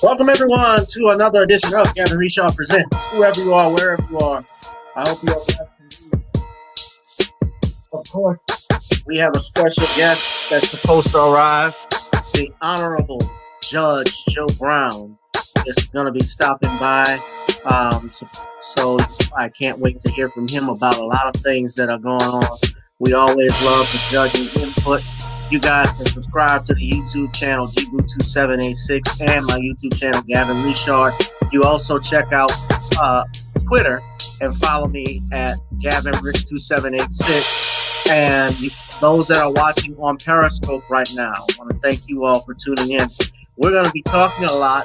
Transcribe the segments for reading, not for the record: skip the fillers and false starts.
Welcome everyone to another edition of Gavin Reshaw Presents. Whoever you are, wherever you are, I hope you are blessed. Of course, we have a special guest that's supposed to arrive. The Honorable Judge Joe Brown is going to be stopping by. So I can't wait to hear from him about a lot of things that are going on. We always love the judge's input. You guys can subscribe to the YouTube channel Jibu2786 and my YouTube channel Gavin Reshaw. You also check out Twitter and follow me at GavinRich2786. And those that are watching on Periscope right now, I want to thank you all for tuning in. We're going to be talking a lot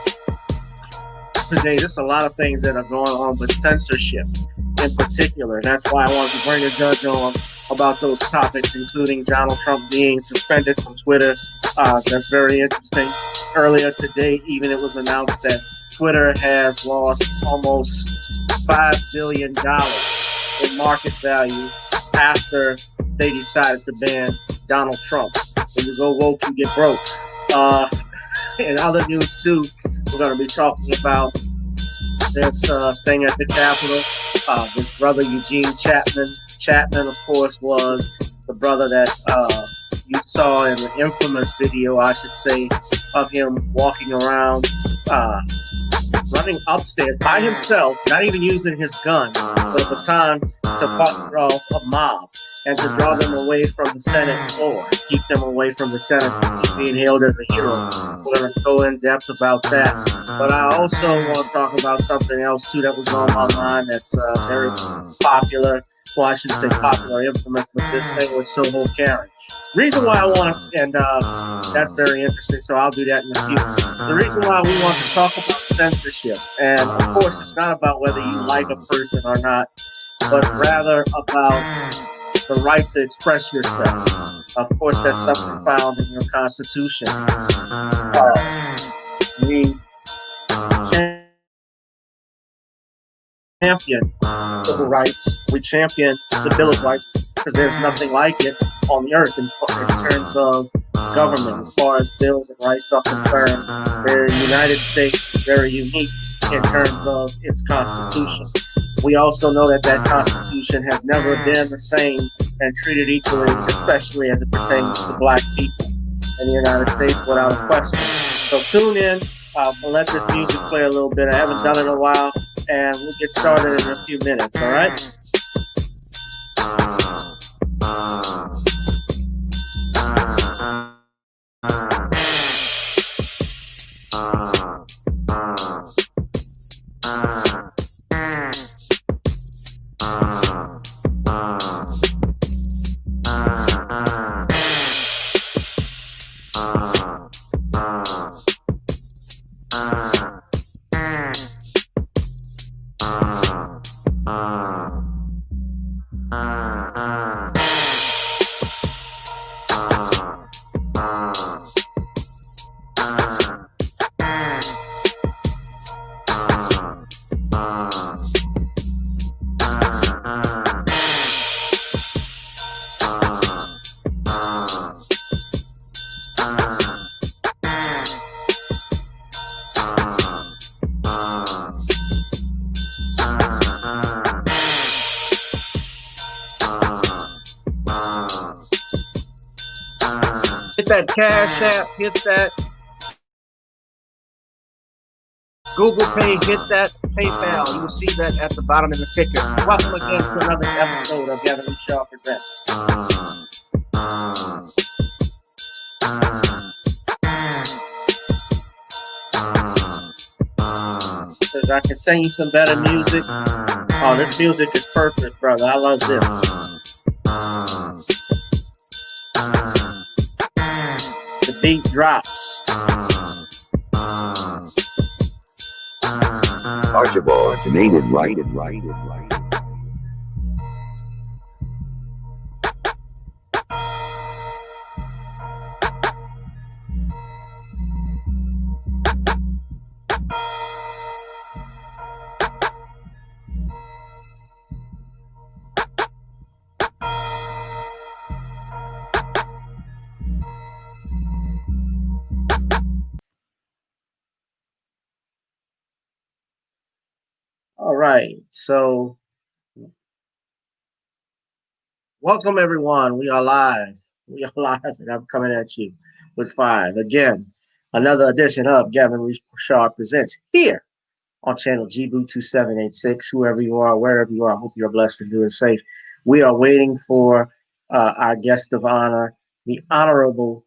today. There's a lot of things that are going on with censorship in particular. That's why I wanted to bring the judge on about those topics, including Donald Trump being suspended from Twitter. That's very interesting. Earlier today, even it was announced that Twitter has lost almost $5 billion in market value after they decided to ban Donald Trump. When you go woke, you get broke. In other news too, we're going to be talking about this thing at the Capitol. His brother Eugene Chapman. Chapman, of course, was the brother that you saw in the infamous video, I should say, of him walking around, running upstairs by himself, not even using his gun, but a baton to fight off a mob and to draw them away from the Senate floor, keep them away from the Senate because he's being hailed as a hero. We're going to go in depth about that. But I also want to talk about something else, too, that was on my mind that's very popular. Well, I shouldn't say popular, infamous, but this thing with Soho Karen. Reason why I want to, and that's very interesting, so I'll do that in a few. The reason why we want to talk about censorship, and of course it's not about whether you like a person or not, but rather about the right to express yourselves. Of course, that's something found in your Constitution. We champion civil rights. We champion the Bill of Rights because there's nothing like it on the earth in terms of government. As far as bills and rights are concerned, the United States is very unique in terms of its Constitution. We also know that that Constitution has never been the same and treated equally, especially as it pertains to black people in the United States, without a question. So tune in. We'll let this music play a little bit. I haven't done it in a while, and we'll get started in a few minutes, all right? Hit that Cash App, hit that Google Pay, hit that PayPal. You will see that at the bottom of the ticker. Welcome again to another episode of Gavin Reshaw Presents. Because I can sing you some better music. Oh, this music is perfect, brother. I love this. The beat drops. Archibald, made it right. All right. So, welcome everyone. We are live. We are live, and I'm coming at you with five. Again, another edition of Gavin Richard Presents here on channel GBoo 2786. Whoever you are, wherever you are, I hope you're blessed and doing safe. We are waiting for our guest of honor, the Honorable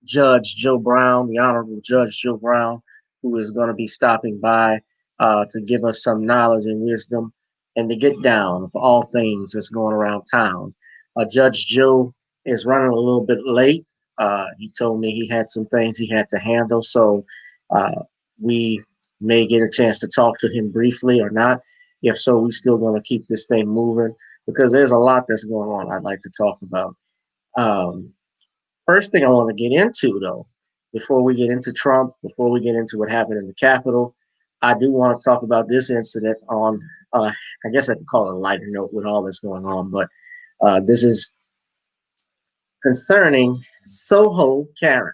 Judge Joe Brown, the Honorable Judge Joe Brown, who is going to be stopping by to give us some knowledge and wisdom and to get down for all things that's going around town. Judge Joe is running a little bit late. He told me he had some things he had to handle, so uh, we may get a chance to talk to him briefly or not. If so, we're still going to keep this thing moving because there's a lot that's going on I'd like to talk about. Um, First thing I want to get into, though, before we get into Trump, before we get into what happened in the Capitol, I do want to talk about this incident on, I guess I could call it a lighter note with all that's going on, but this is concerning Soho Karen.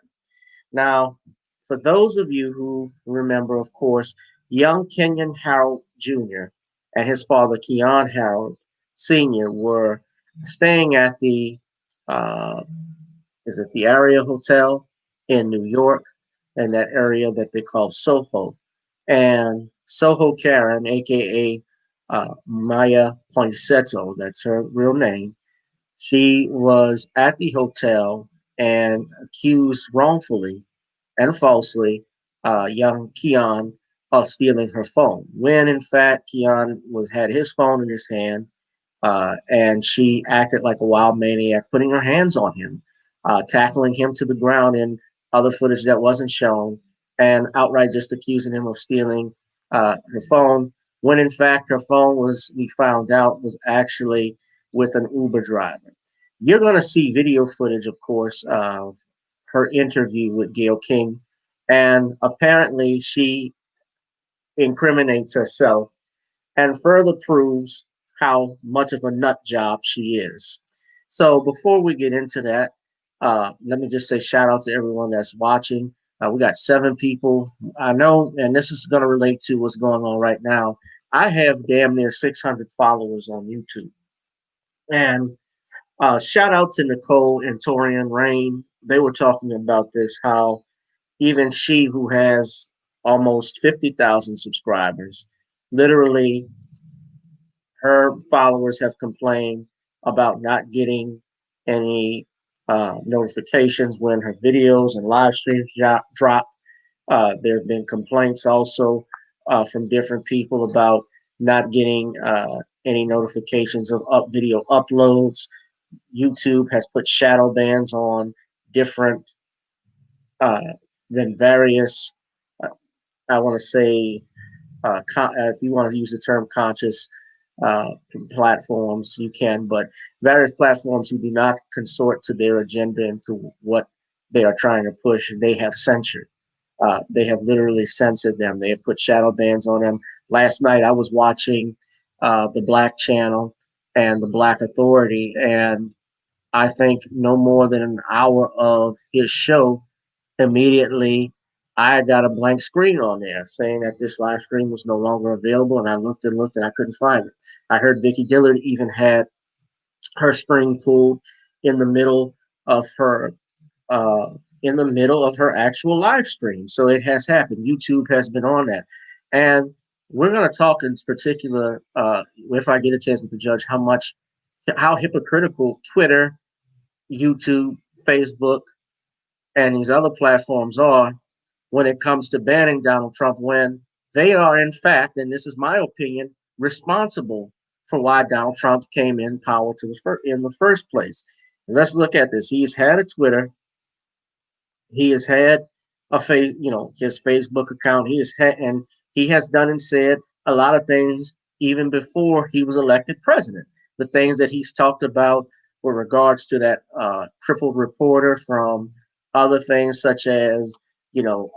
Now, for those of you who remember, of course, young Kenyon Harold Jr. and his father, Keon Harold Sr., were staying at the uh, is it the Area Hotel in New York, and that area that they call Soho. And Soho Karen, aka Maya Poinsetto, that's her real name, she was at the hotel and accused wrongfully and falsely young Keon of stealing her phone. When in fact Keon was had his phone in his hand, and she acted like a wild maniac, putting her hands on him, tackling him to the ground in other footage that wasn't shown, and outright just accusing him of stealing her phone. When in fact her phone was, we found out, was actually with an Uber driver. You're going to see video footage, of course, of her interview with Gayle King, and apparently she incriminates herself and further proves how much of a nut job she is. So before we get into that, let me just say shout out to everyone that's watching. We got 7 people. I know, and this is going to relate to what's going on right now. I have damn near 600 followers on YouTube. And shout out to Nicole and Torian Rain. They were talking about this, how even she, who has almost 50,000 subscribers, literally her followers have complained about not getting any notifications when her videos and live streams drop. There have been complaints also from different people about not getting any notifications of video uploads. YouTube has put shadow bans on different uh, than various. Uh, I want to say if you want to use the term conscious uh, platforms, you can, but various platforms who do not consort to their agenda and to what they are trying to push, they have censored. They have literally censored them. They have put shadow bans on them. Last night, I was watching the Black Channel and the Black Authority, and I think no more than an hour of his show, immediately I got a blank screen on there saying that this live stream was no longer available, and I looked and looked and I couldn't find it. I heard Vicky Dillard even had her string pulled in the middle of her uh, actual live stream. So it has happened. YouTube has been on that, and we're going to talk in particular, if I get a chance with the judge, how hypocritical Twitter, YouTube, Facebook, and these other platforms are when it comes to banning Donald Trump, when they are, in fact, and this is my opinion, responsible for why Donald Trump came in power in the first place. And let's look at this. He's had a Twitter. He has had his Facebook account. And he has done and said a lot of things even before he was elected president. The things that he's talked about with regards to that crippled reporter, from other things such as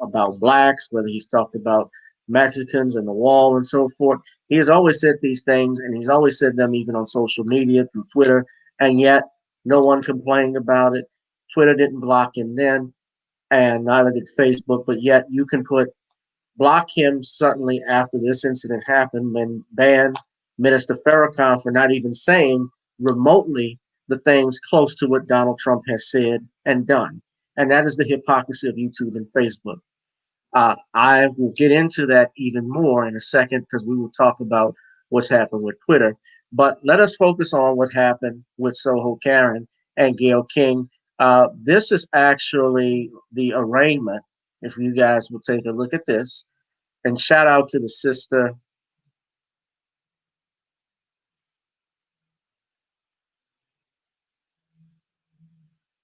about blacks, whether he's talked about Mexicans and the wall and so forth. He has always said these things, and he's always said them even on social media through Twitter, and yet no one complained about it. Twitter didn't block him then, and neither did Facebook. But yet you can put block him certainly after this incident happened, and ban Minister Farrakhan for not even saying remotely the things close to what Donald Trump has said and done. And that is the hypocrisy of YouTube and Facebook. I will get into that even more in a second because we will talk about what's happened with Twitter. But let us focus on what happened with Soho Karen and Gayle King. This is actually the arraignment. If you guys will take a look at this, and shout out to the sister.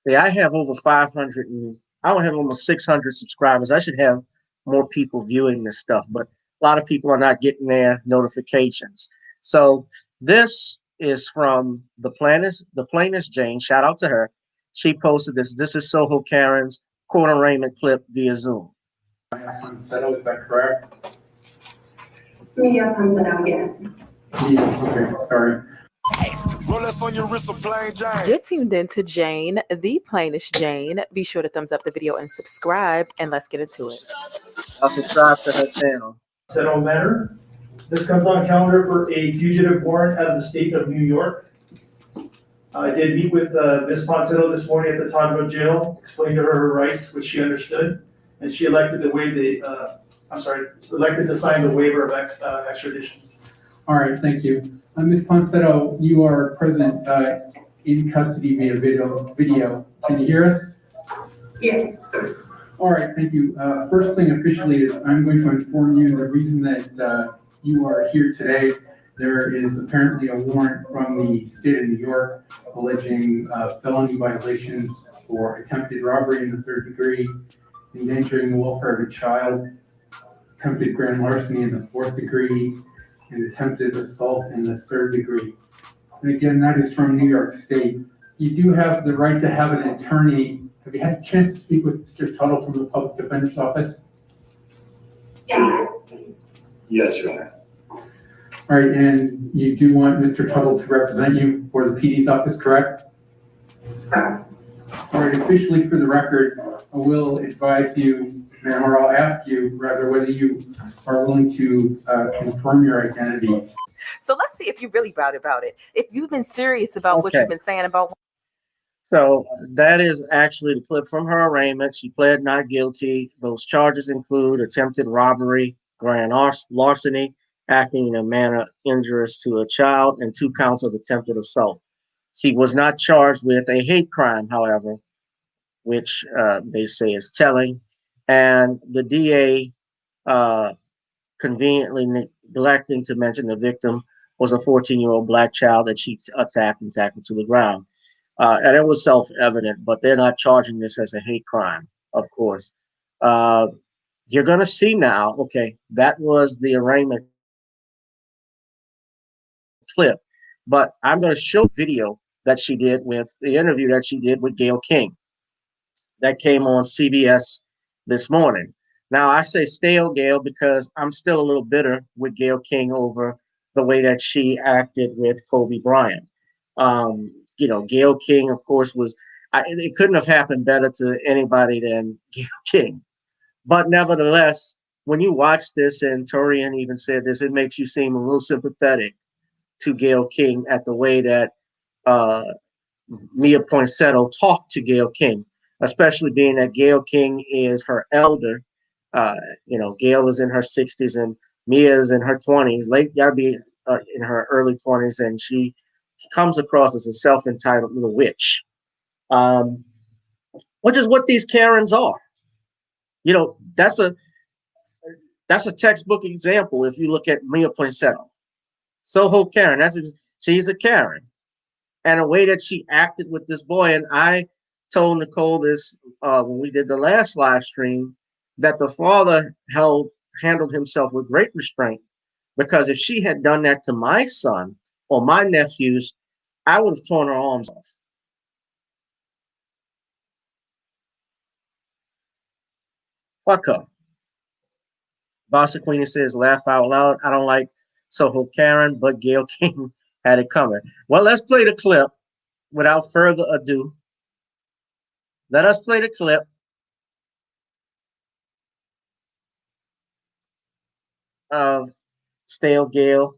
See, I have over 500 and I don't have almost 600 subscribers. I should have more people viewing this stuff, but a lot of people are not getting their notifications. So this is from the plainest Jane. Shout out to her. She posted this. This is Soho Karen's court arraignment clip via Zoom. Settle, is that correct? Media comes out, yes. Okay, sorry. You're tuned in to Jane, the plainest Jane. Be sure to thumbs up the video and subscribe, and let's get into it. I'll subscribe to her channel. Settle matter. This comes on calendar for a fugitive warrant out of the state of New York. I did meet with Ms. Ponsetto this morning at the Togwell jail, explained to her her rights, which she understood, and she elected to waive elected to sign the waiver of extradition. All right, thank you. Ms. Ponsetto, you are present in custody via video. Can you hear us? Yes. All right, thank you. First thing officially is I'm going to inform you the reason that you are here today. There is apparently a warrant from the state of New York alleging felony violations for attempted robbery in the third degree, endangering the welfare of a child, attempted grand larceny in the fourth degree, and attempted assault in the third degree. And again, that is from New York State. You do have the right to have an attorney. Have you had a chance to speak with Mr. Tuttle from the Public Defender's Office? Yeah. Yes, Your Honor. All right, and you do want Mr. Tuttle to represent you for the PD's office, correct? Correct. All right, officially for the record, I will advise you, or I'll ask you rather, whether you are willing to confirm your identity. So let's see if you're really about it. If you've been serious about what you've been saying about. So that is actually the clip from her arraignment. She pled not guilty. Those charges include attempted robbery, grand larceny, acting in a manner injurious to a child, and 2 counts of attempted assault. She was not charged with a hate crime, however, which they say is telling. And the DA conveniently neglecting to mention the victim was a 14-year-old black child that she attacked and tackled to the ground. And it was self-evident, but they're not charging this as a hate crime, of course. You're going to see now, okay, that was the arraignment clip, but I'm going to show video that she did with the interview that she did with Gayle King. That came on CBS this morning. Now, I say stale Gayle because I'm still a little bitter with Gayle King over the way that she acted with Kobe Bryant. Gayle King, of course, it couldn't have happened better to anybody than Gayle King. But nevertheless, when you watch this, and Torian even said this, it makes you seem a little sympathetic to Gayle King at the way that Mia Poinsetto talked to Gayle King, especially being that Gayle King is her elder. Gayle is in her 60s and Mia is in her 20s, gotta be in her early 20s, and she comes across as a self-entitled little witch, which is what these Karens are. That's a textbook example. If you look at Mia Poinsetto, Soho Karen, she's a Karen, and a way that she acted with this boy. And I told Nicole this when we did the last live stream, that the father handled himself with great restraint, because if she had done that to my son or my nephews, I would have torn her arms off. Fuck her. Bossa Queenie says, laugh out loud. I don't like Soho Karen, but Gayle King had it coming. Well, let's play the clip without further ado. Let us play the clip. of Stale Gale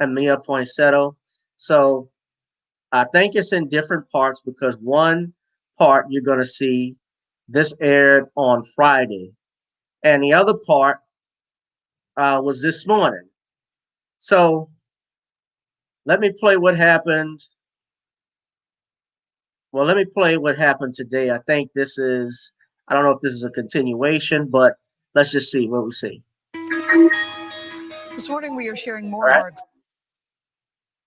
and Mia Poinsettia. So I think it's in different parts because one part you're going to see this aired on Friday, and the other part was this morning. So let me play what happened. Well, let me play what happened today. I think this is, I don't know if this is a continuation, but let's just see what we see. This morning, we are sharing more All of right. our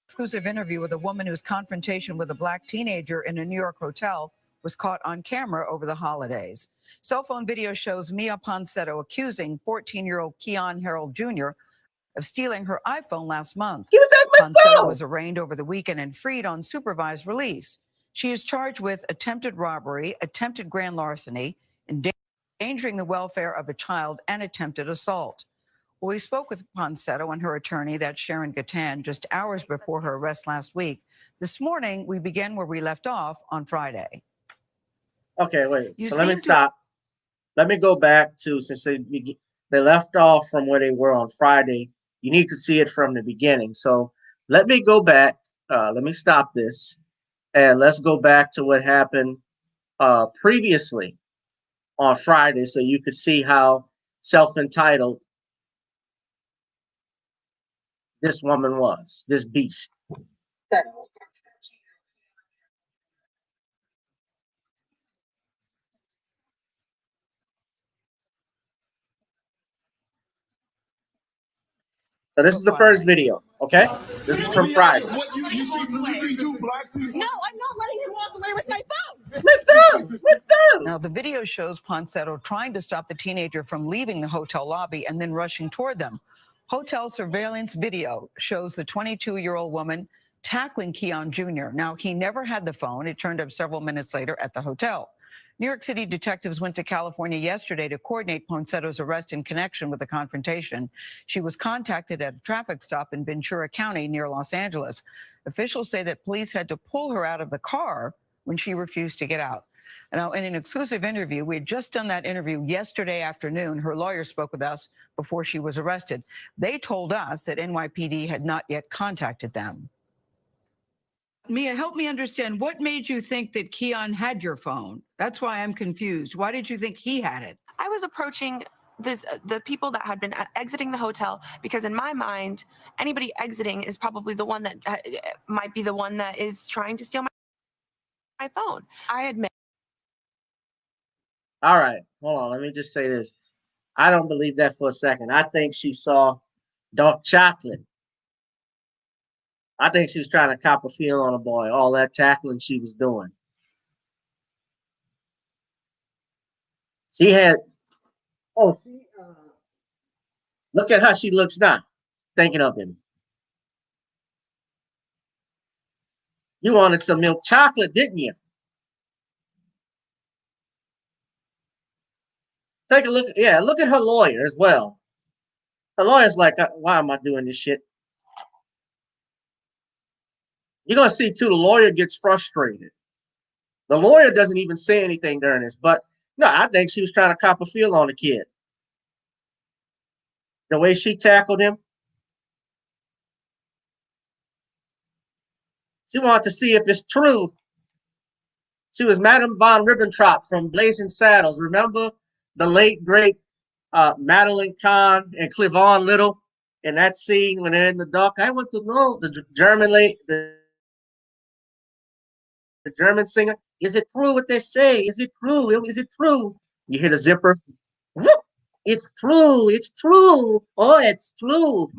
exclusive interview with a woman whose confrontation with a black teenager in a New York hotel was caught on camera over the holidays. Cell phone video shows Mia Ponsetto accusing 14-year-old Keon Harold Jr. of stealing her iPhone last month. Give me back my Ponsetto phone. was arraigned over the weekend and freed on supervised release. She is charged with attempted robbery, attempted grand larceny, endangering the welfare of a child, and attempted assault. Well, we spoke with Ponsetto and her attorney, that's Sharon Gatan, just hours before her arrest last week. This morning, we began where we left off on Friday. Okay, wait. You So let me seem to- stop. Let me go back to, since they left off from where they were on Friday. You need to see it from the beginning. So let me go back. Let me stop this, and let's go back to what happened previously on Friday, so you could see how self-entitled this woman was, this beast. So this is the first video, okay? This is from Friday. What you see two black people? No, I'm not letting him walk away with my phone. My phone! My phone! Now, the video shows Ponsetto trying to stop the teenager from leaving the hotel lobby and then rushing toward them. Hotel surveillance video shows the 22-year-old woman tackling Keon Jr. Now, he never had the phone. It turned up several minutes later at the hotel. New York City detectives went to California yesterday to coordinate Ponsetto's arrest in connection with the confrontation. She was contacted at a traffic stop in Ventura County near Los Angeles. Officials say that police had to pull her out of the car when she refused to get out. Now, in an exclusive interview, we had just done that interview yesterday afternoon. Her lawyer spoke with us before she was arrested. They told us that NYPD had not yet contacted them. Mia, help me understand. What made you think that Keon had your phone? That's why I'm confused. Why did you think he had it? I was approaching the people that had been exiting the hotel because in my mind, anybody exiting is probably the one that might be the one that is trying to steal my phone. I admit. All right, hold on. Let me just say this. I don't believe that for a second. I think she saw dark chocolate. I think she was trying to cop a feel on a boy, all that tackling she was doing. She had, look at how she looks now, thinking of him. You wanted some milk chocolate, didn't you? Take a look. Yeah, look at her lawyer as well. Her lawyer's like, why am I doing this shit? You're going to see, too, the lawyer gets frustrated. The lawyer doesn't even say anything during this, but no, I think she was trying to cop a feel on the kid. The way she tackled him. She wanted to see if it's true. She was Madame von Ribbentrop from Blazing Saddles. Remember the late, great Madeline Kahn and Cleavon Little in that scene when they're in the dock? I want to know the German lady, the German singer. Is it true what they say? Is it true? Is it true? You hear the zipper. Whoop! It's true. It's true. Oh, it's true.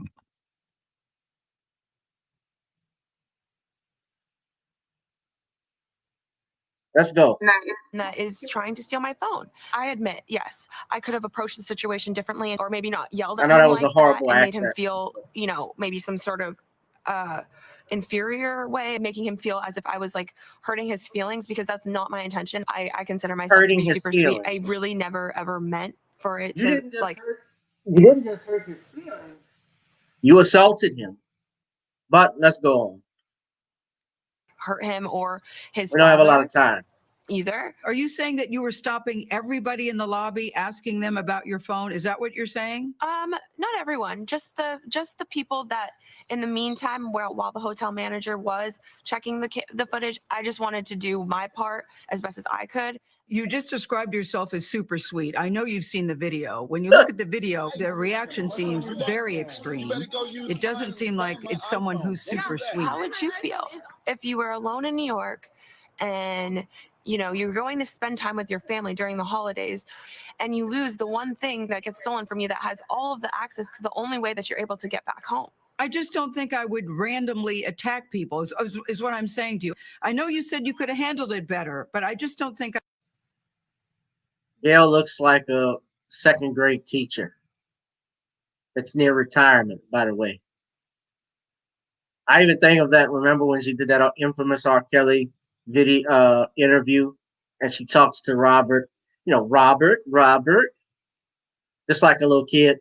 Let's go. That is trying to steal my phone. I admit, yes, I could have approached the situation differently or maybe not yelled at I know him that was like a horrible that and made him accent. feel, maybe some sort of inferior way, making him feel as if I was like hurting his feelings because that's not my intention. I consider myself Hurting to be his super sweet. I feelings. really never ever meant for it You to didn't just like you didn't just hurt his feelings. You assaulted him. But let's go on. hurt him or his We don't have a lot father. of time. either. Are you saying that you were stopping everybody in the lobby, asking them about your phone? Is that what you're saying? Not everyone, just the people that in the meantime, while the hotel manager was checking the footage, I just wanted to do my part as best as I could. You just described yourself as super sweet. I know you've seen the video. When you look at the video, the reaction seems very extreme. It doesn't seem like it's someone who's super sweet. How would you feel if you were alone in New York and you're going to spend time with your family during the holidays and you lose the one thing that gets stolen from you that has all of the access to the only way that you're able to get back home? I just don't think I would randomly attack people is what I'm saying to you. I know you said you could have handled it better, but I just don't think. Gail looks like a second grade teacher that's near retirement, by the way. I even think of that. Remember when she did that infamous R. Kelly video interview, and she talks to Robert, Robert, just like a little kid.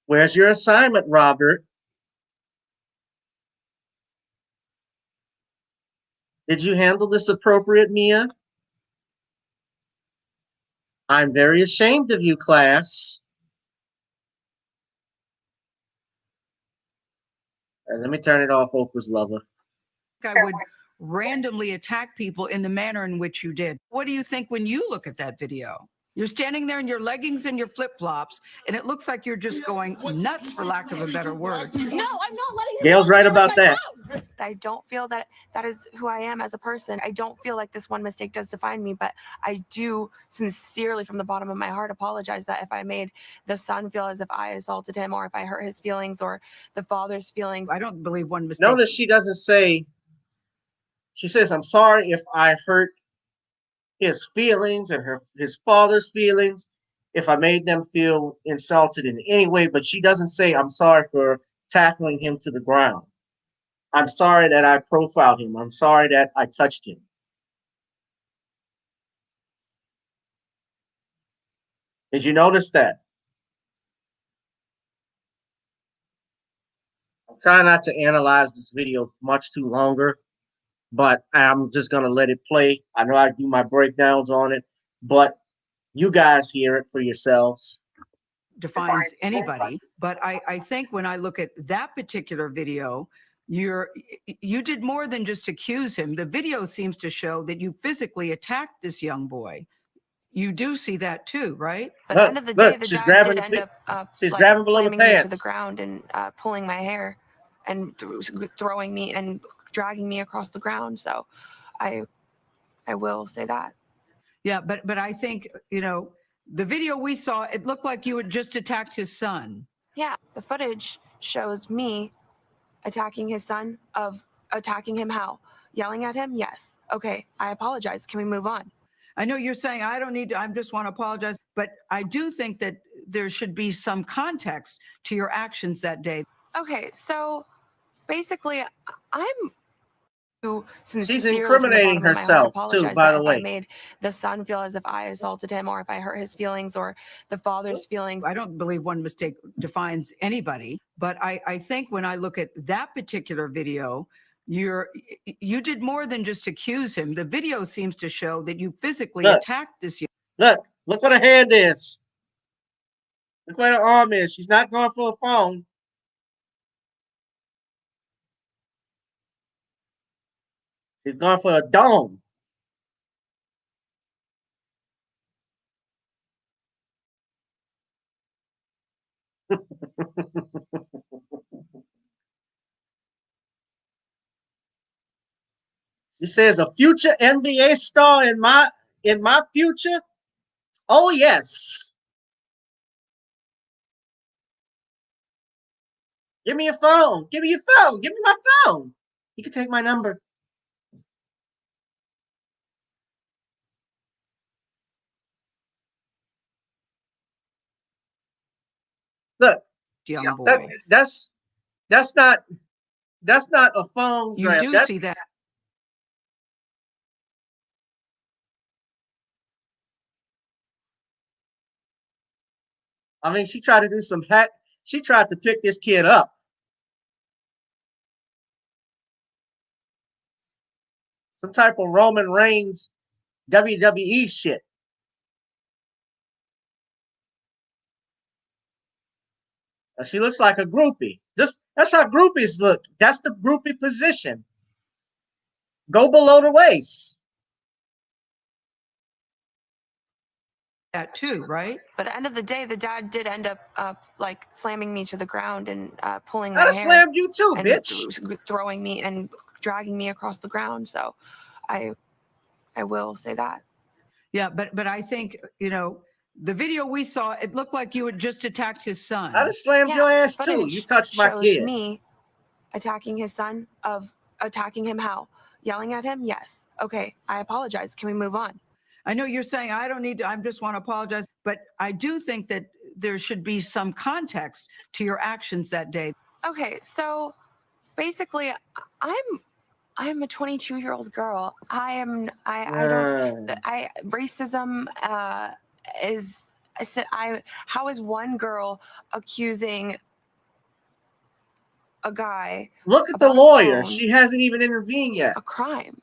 Where's your assignment, Robert? Did you handle this appropriate, Mia? I'm very ashamed of you, class. Let me turn it off, Oprah's lover. I would randomly attack people in the manner in which you did. What do you think when you look at that video? You're standing there in your leggings and your flip-flops, and it looks like you're just going nuts, for lack of a better word. No, I'm not letting him. Gail's right about that. I don't feel that is who I am as a person. I don't feel like this one mistake does define me, but I do sincerely, from the bottom of my heart, apologize that if I made the son feel as if I assaulted him, or if I hurt his feelings, or the father's feelings. I don't believe one mistake. Notice she doesn't say. She says, "I'm sorry if I hurt his feelings and his father's feelings, if I made them feel insulted in any way," but she doesn't say, "I'm sorry for tackling him to the ground. I'm sorry that I profiled him. I'm sorry that I touched him." Did you notice that? I'm trying not to analyze this video much too longer, but I'm just going to let it play. I know I do my breakdowns on it, but you guys hear it for yourselves. Defines anybody, but I think when I look at that particular video, you did more than just accuse him. The video seems to show that you physically attacked this young boy. You do see that too, right? But at the end of the day, the dad did end up she's grabbing below the slamming me to the pants. ground and pulling my hair and throwing me and dragging me across the ground. So I will say that. Yeah, but I think, the video we saw, it looked like you had just attacked his son. Yeah, the footage shows me attacking his son. Of attacking him how? Yelling at him? Yes. Okay, I apologize. Can we move on? I know you're saying I don't need to, I just want to apologize, but I do think that there should be some context to your actions that day. Okay, so basically, She's incriminating herself too, by the way. If I made the son feel as if I assaulted him, or if I hurt his feelings, or the father's feelings. I don't believe one mistake defines anybody, but I think when I look at that particular video, you did more than just accuse him. The video seems to show that you physically attacked this young. Look what her hand is. Look where her arm is. She's not going for a phone. She's going for a dome. She says, "A future NBA star in my future? Oh yes. Give me your phone. Give me your phone. Give me my phone. You can take my number." Look, young boy. That's not a phone grab. You do see that. I mean, she tried to do some hack. She tried to pick this kid up. Some type of Roman Reigns WWE shit. She looks like a groupie. That's how groupies look. That's the groupie position. Go below the waist. That too, right? But at the end of the day, the dad did end up like slamming me to the ground and pulling my I'd have hair slammed you too, and bitch. throwing me and dragging me across the ground. So I will say that. Yeah, but I think, you know, the video we saw, it looked like you had just attacked his son. I'd have slammed Yeah, your ass too. footage You touched my shows kid. me attacking his son. Of attacking him how? Yelling at him? Yes. Okay, I apologize. Can we move on? I know you're saying I don't need to, I just want to apologize, but I do think that there should be some context to your actions that day. Okay, so basically, I'm a 22-year-old girl. I racism is how is one girl accusing a guy Look at the about a lawyer. phone She hasn't even intervened yet. a crime?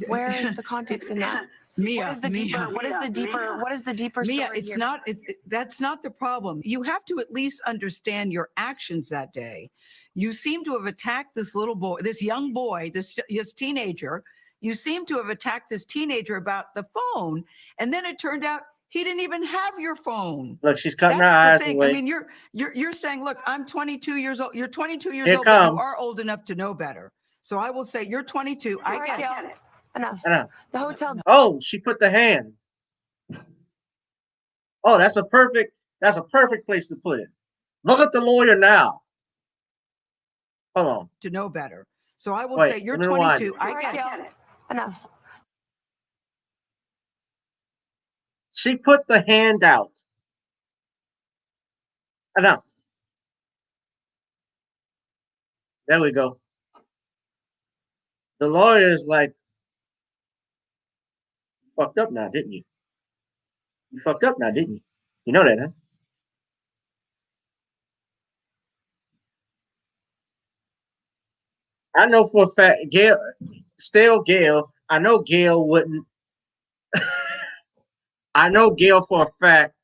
Where is the context in that? Mia, What is the deeper Mia, story it's here? not, that's not the problem. You have to at least understand your actions that day. You seem to have attacked this little boy, this young boy, this teenager. You seem to have attacked this teenager about the phone. And then it turned out he didn't even have your phone. Look, she's cutting her That's eyes the thing. away. I mean, you're saying, look, I'm 22 years old. You're 22 years Here old, but you comes. are old enough to know better. So I will say you're 22. All I right, get Gail, it. enough. Enough. The hotel. Oh, she put the hand. Oh, that's a perfect place to put it. Look at the lawyer now. Hold on. To know better. So I will Wait, say you're let me rewind 22. it. I All right, get Gail, it. enough. She put the hand out. Enough. There we go. The lawyer is like, you fucked up now, didn't you? You fucked up now, didn't you? You know that, huh? I know for a fact, Gail, I know Gail wouldn't. I know Gail for a fact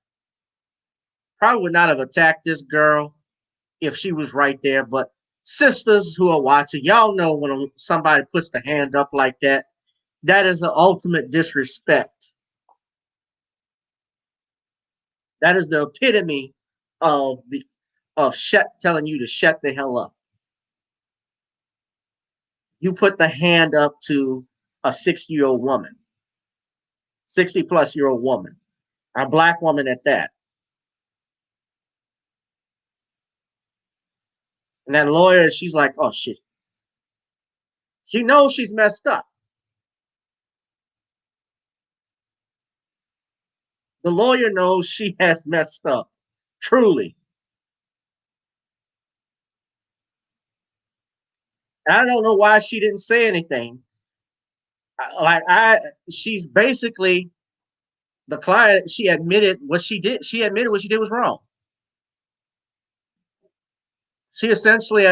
probably would not have attacked this girl if she was right there. But sisters who are watching, y'all know when somebody puts the hand up like that, that is the ultimate disrespect. That is the epitome of telling you to shut the hell up. You put the hand up to a 60-year-old woman, 60-plus-year-old woman, a black woman at that. And that lawyer, she's like, oh shit. She knows she's messed up. The lawyer knows she has messed up. Truly. I don't know why she didn't say anything. She's basically the client. She admitted what she did. She admitted what she did was wrong. She essentially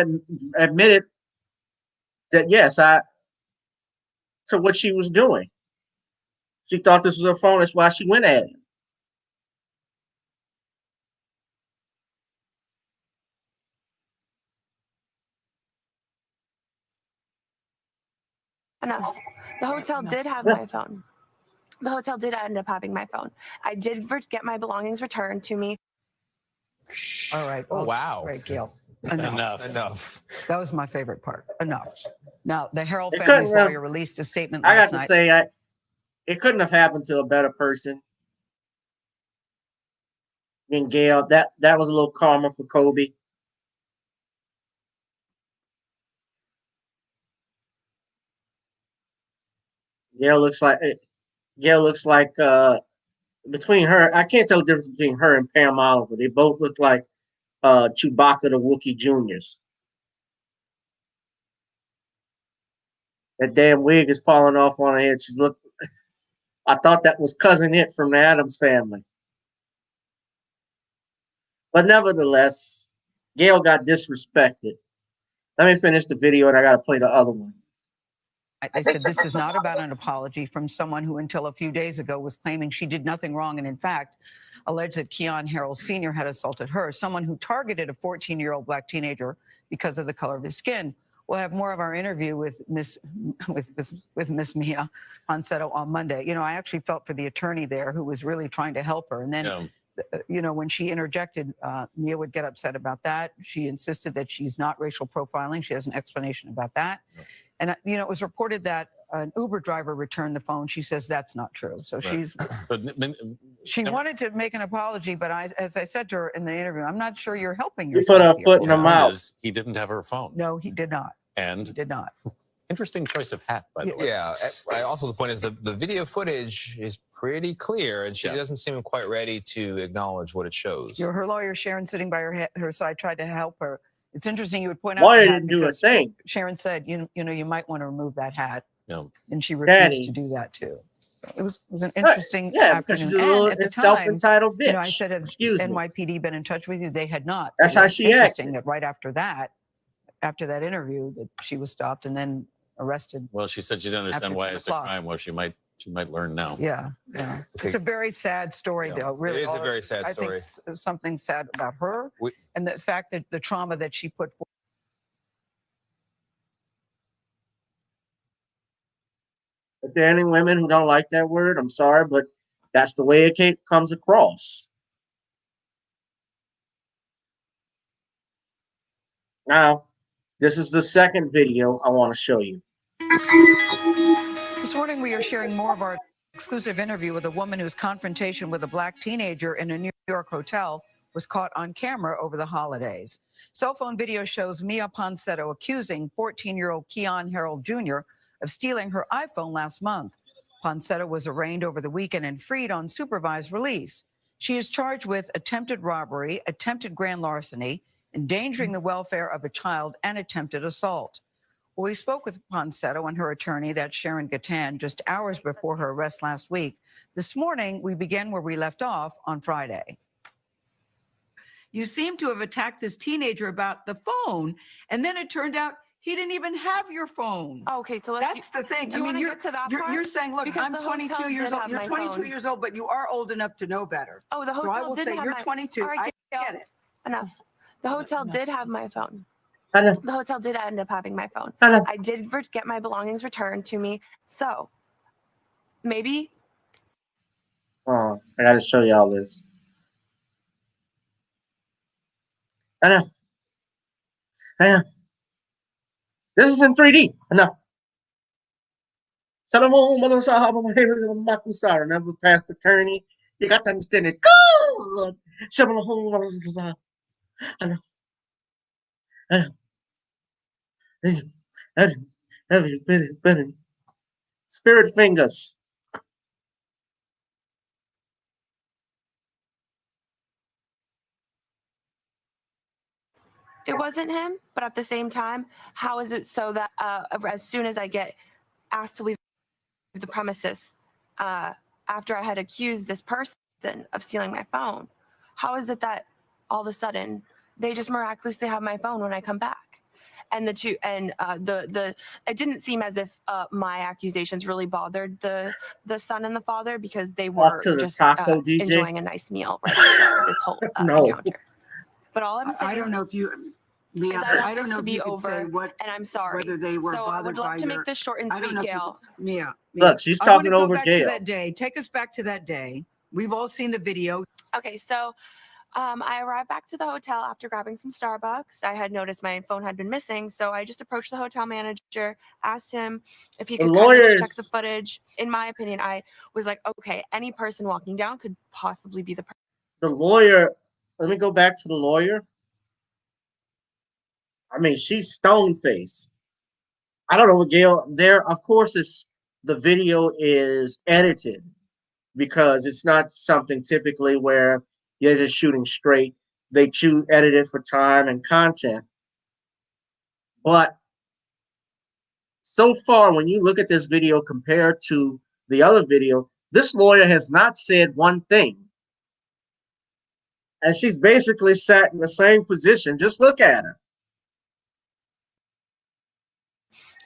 admitted that yes, to what she was doing. She thought this was her phone. That's why she went at it. Enough. The hotel did have my phone. The hotel did end up having my phone. I did get my belongings returned to me. All right. Oh, wow. All right, Gail. Enough. That was my favorite part. Enough. Now, the Herald family's lawyer released a statement I last got to night. say, it couldn't have happened to a better person than Gail. That was a little karma for Kobe. Gail looks like between her, I can't tell the difference between her and Pam Oliver. They both look like Chewbacca the Wookiee Juniors. That damn wig is falling off on her head. I thought that was Cousin It from the Addams Family. But nevertheless, Gail got disrespected. Let me finish the video and I gotta play the other one. They said this is not about an apology from someone who until a few days ago was claiming she did nothing wrong and in fact alleged that Keon Harold Sr. had assaulted her, someone who targeted a 14-year-old black teenager because of the color of his skin. We'll have more of our interview with Miss Mia Ponsetto on Monday. You know, I actually felt for the attorney there who was really trying to help her. And then, you know, when she interjected, Mia would get upset about that. She insisted that she's not racial profiling. She has an explanation about that. And, you know, it was reported that an Uber driver returned the phone. She says that's not true. So she wanted to make an apology, but as I said to her in the interview, I'm not sure you're helping yourself. You put her foot in her mouth. He didn't have her phone. No, he did not. And he did not. Interesting choice of hat, by the way. Yeah. Also, the point is the video footage is pretty clear, and she doesn't seem quite ready to acknowledge what it shows. Her lawyer, Sharon, sitting by her side, tried to help her. It's interesting you would point out. Lawyer didn't do a thing. Sharon said, you know, you might want to remove that hat. Yeah. And she refused to do that too. So it was an interesting afternoon. Because she's a little self-entitled bitch. You know, I said, have Excuse me. NYPD been in touch with you? They had not. That's how she interesting acted. That right after that interview, that she was stopped and then arrested. Well, she said she didn't understand why it's a crime. Well, she might learn now. Yeah. It's a very sad story, though. Really, it is a very sad story. I think something sad about her and the fact that the trauma that she put forth. If there are any women who don't like that word, I'm sorry, but that's the way it comes across. Now, this is the second video I want to show you. This morning, we are sharing more of our exclusive interview with a woman whose confrontation with a black teenager in a New York hotel was caught on camera over the holidays. Cell phone video shows Mia Ponsetto accusing 14-year-old Keon Harold Jr. of stealing her iPhone last month. Ponsetto was arraigned over the weekend and freed on supervised release. She is charged with attempted robbery, attempted grand larceny, endangering the welfare of a child, and attempted assault. Well, we spoke with Ponsetto and her attorney, that's Sharon Gatan, just hours before her arrest last week. This morning, we began where we left off on Friday. You seem to have attacked this teenager about the phone, and then it turned out he didn't even have your phone. Okay, so that's the thing. I mean, you're saying, look, I'm 22 years old. You're 22 years old, but you are old enough to know better. Oh, the hotel So I will say you're 22. I get it. Enough. The hotel did have my phone. Enough. The hotel did end up having my phone. Enough. I did get my belongings returned to me. So maybe. Oh, I got to show y'all this. Enough. Enough. This is in 3D. Enough. Never past the Kearney. You got to understand it. Spirit fingers. It wasn't him, but at the same time, how is it so that as soon as I get asked to leave the premises after I had accused this person of stealing my phone, how is it that all of a sudden they just miraculously have my phone when I come back? And it didn't seem as if my accusations really bothered the son and the father, because they were just enjoying a nice meal right after this whole encounter. But all I'm saying, I don't know if you. Mia, I don't know if you could say what, and I'm sorry. Whether they were so I would love to make this short and sweet, Gail. Mia, look, she's talking over Gail. That day. Take us back to that day. We've all seen the video. Okay, so I arrived back to the hotel after grabbing some Starbucks. I had noticed my phone had been missing, so I just approached the hotel manager, asked him if he could just check the footage. In my opinion, I was like, okay, any person walking down could possibly be the person. The lawyer, let me go back to the lawyer. I mean, she's stone-faced. I don't know what Gail, of course, the video is edited, because it's not something typically where you're just shooting straight. They edit it for time and content. But so far, when you look at this video compared to the other video, this lawyer has not said one thing. And she's basically sat in the same position. Just look at her.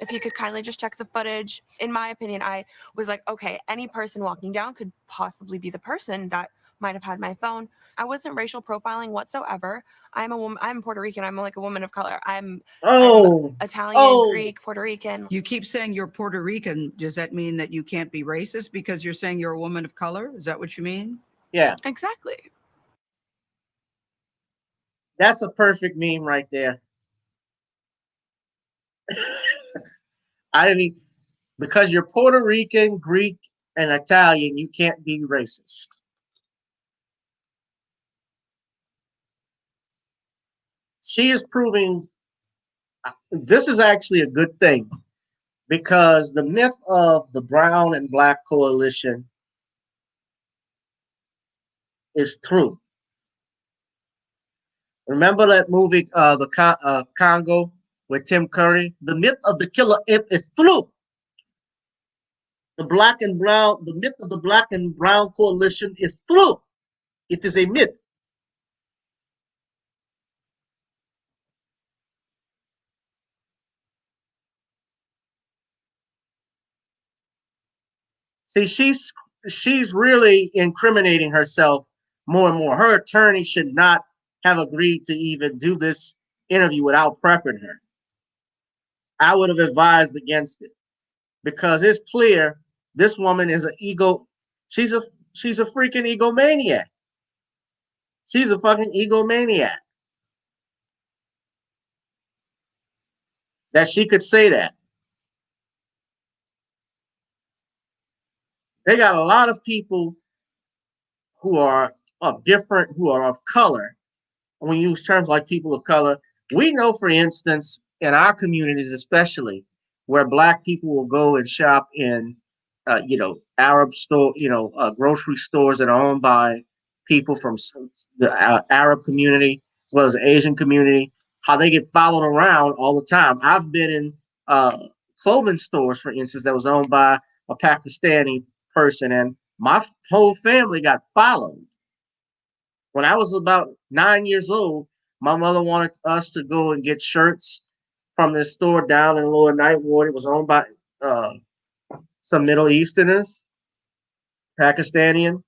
if he could kindly just check the footage. In my opinion, I was like, okay, any person walking down could possibly be the person that might have had my phone. I wasn't racial profiling whatsoever. I'm a woman. I'm Puerto Rican. I'm like a woman of color. I'm Italian, Greek, Puerto Rican. You keep saying you're Puerto Rican. Does that mean that you can't be racist because you're saying you're a woman of color? Is that what you mean? Yeah. Exactly. That's a perfect meme right there. I didn't even, because you're Puerto Rican, Greek, and Italian, you can't be racist. She is proving this is actually a good thing because the myth of the brown and black coalition is true. Remember that movie, the Congo, with Tim Curry? The myth of the killer imp is true. The myth of the black and brown coalition is true. It is a myth. See, she's really incriminating herself more and more. Her attorney should not have agreed to even do this interview without prepping her. I would have advised against it because it's clear this woman is an ego. She's a freaking egomaniac. She's a fucking egomaniac. That she could say that. They got a lot of people who are of color. When we use terms like people of color, we know, for instance, in our communities, especially where black people will go and shop in, Arab store, grocery stores that are owned by people from the Arab community as well as the Asian community, how they get followed around all the time. I've been in clothing stores, for instance, that was owned by a Pakistani person, and my whole family got followed. When I was about 9 years old, my mother wanted us to go and get shirts from this store down in Lower Ninth Ward. It was owned by some Middle Easterners, Pakistani,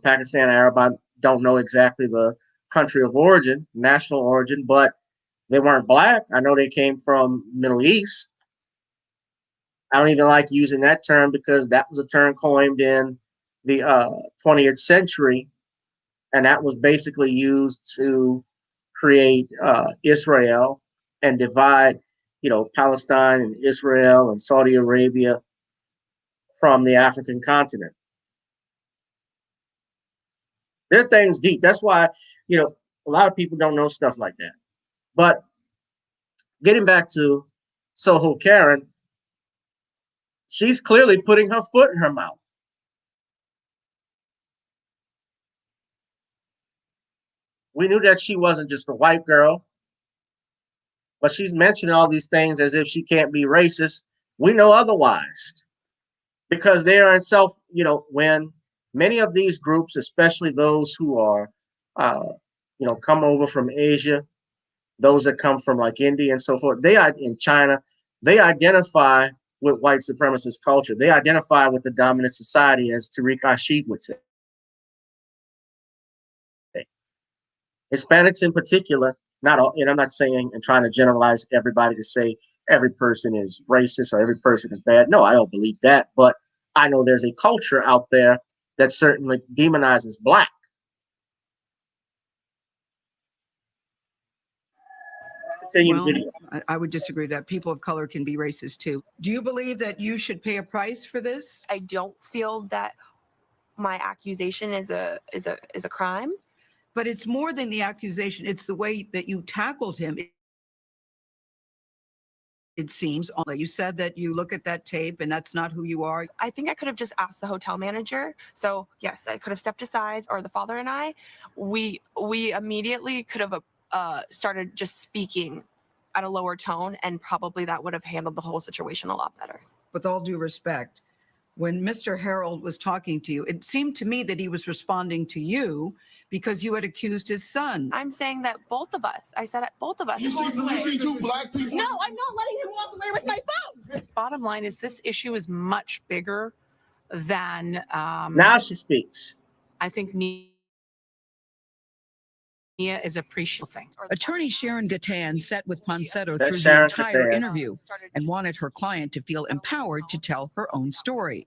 Pakistan Arab. I don't know exactly the country of origin, national origin, but they weren't black. I know they came from Middle East. I don't even like using that term because that was a term coined in the 20th century, and that was basically used to create Israel and divide, Palestine and Israel and Saudi Arabia from the African continent. Their thing's deep. That's why, a lot of people don't know stuff like that. But getting back to Soho Karen, she's clearly putting her foot in her mouth. We knew that she wasn't just a white girl, but she's mentioning all these things as if she can't be racist. We know otherwise because they are in when many of these groups, especially those who are, come over from Asia, those that come from like India and so forth, in China, they identify with white supremacist culture. They identify with the dominant society, as Tariq Rashid would say. Hispanics in particular, not all, and I'm not saying and trying to generalize everybody to say every person is racist or every person is bad. No, I don't believe that. But I know there's a culture out there that certainly demonizes black. Let's continue the video. I would disagree that people of color can be racist too. Do you believe that you should pay a price for this? I don't feel that my accusation is a crime. But it's more than the accusation. It's the way that you tackled him. It seems you said that you look at that tape and that's not who you are. I think I could have just asked the hotel manager. So yes, I could have stepped aside, or the father and I, we immediately could have started just speaking at a lower tone, and probably that would have handled the whole situation a lot better. With all due respect, when Mr. Harold was talking to you, it seemed to me that he was responding to you because you had accused his son. I'm saying that both of us. I said both of us. You see two black people? No, I'm not letting him walk away. bottom line is this issue is much bigger than Now she speaks. I think Mia is appreciative thing. Attorney Sharon Gatan sat with Ponsetto That's through the Sharon entire Gatan. interview and wanted her client to feel empowered to tell her own story.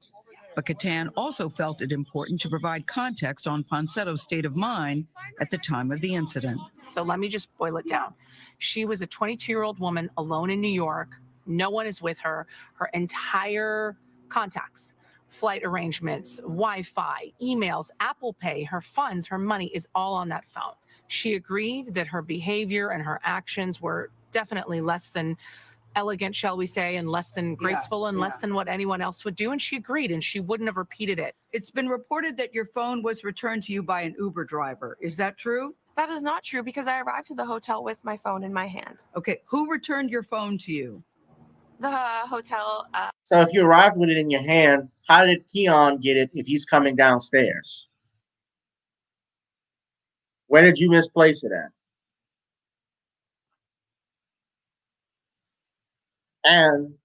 But Gatan also felt it important to provide context on Ponsetto's state of mind at the time of the incident. So let me just boil it down. She was a 22-year-old woman alone in New York. No one is with her. Her entire contacts, flight arrangements, Wi-Fi, emails, Apple Pay, her funds, her money is all on that phone. She agreed that her behavior and her actions were definitely less than elegant, shall we say, and less than graceful and less than what anyone else would do. And she agreed, and she wouldn't have repeated it. It's been reported that your phone was returned to you by an Uber driver. Is that true? That is not true because I arrived at the hotel with my phone in my hand. Okay, who returned your phone to you? The hotel. So if you arrived with it in your hand, how did Keon get it if he's coming downstairs? Where did you misplace it at? And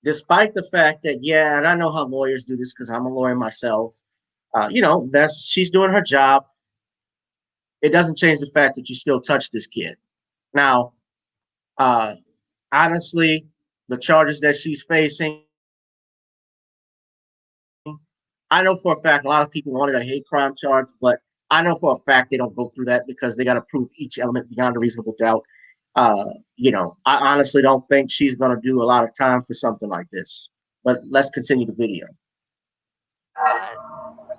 despite the fact that, yeah, and I know how lawyers do this because I'm a lawyer myself, she's doing her job. It doesn't change the fact that you still touched this kid. Now, honestly, the charges that she's facing, I know for a fact a lot of people wanted a hate crime charge, but I know for a fact they don't go through that because they got to prove each element beyond a reasonable doubt. I honestly don't think she's going to do a lot of time for something like this. But let's continue the video.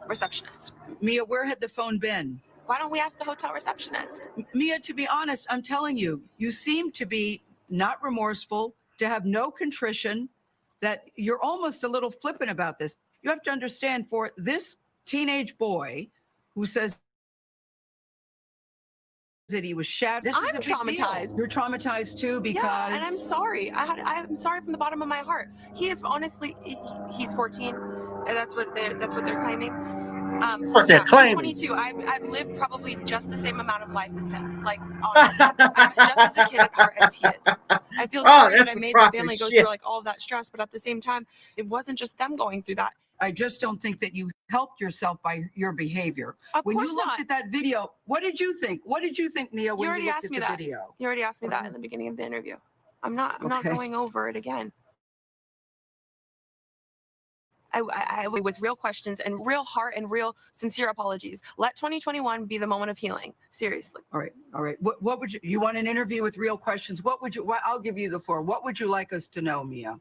Receptionist. Mia, where had the phone been? Why don't we ask the hotel receptionist? Mia, to be honest, I'm telling you, you seem to be not remorseful, to have no contrition, that you're almost a little flippant about this. You have to understand, for this teenage boy who says that he was shattered. I'm traumatized. You're traumatized too because. Yeah, and I'm sorry. I'm sorry from the bottom of my heart. He is honestly, he's 14, and that's what they're claiming. That's what they're claiming. I'm 22. I've lived probably just the same amount of life as him. Like honestly, I'm just as a kid at heart as he is. I feel sorry that I made the family go through like all of that stress, but at the same time, it wasn't just them going through that. I just don't think that you helped yourself by your behavior. When you looked at that video, what did you think? What did you think, Mia, when you looked at the video? You already asked me that in the beginning of the interview. I'm not going over it again. I with real questions and real heart and real sincere apologies. Let 2021 be the moment of healing. Seriously. All right. What would you want an interview with real questions? I'll give you the floor. What would you like us to know, Mia?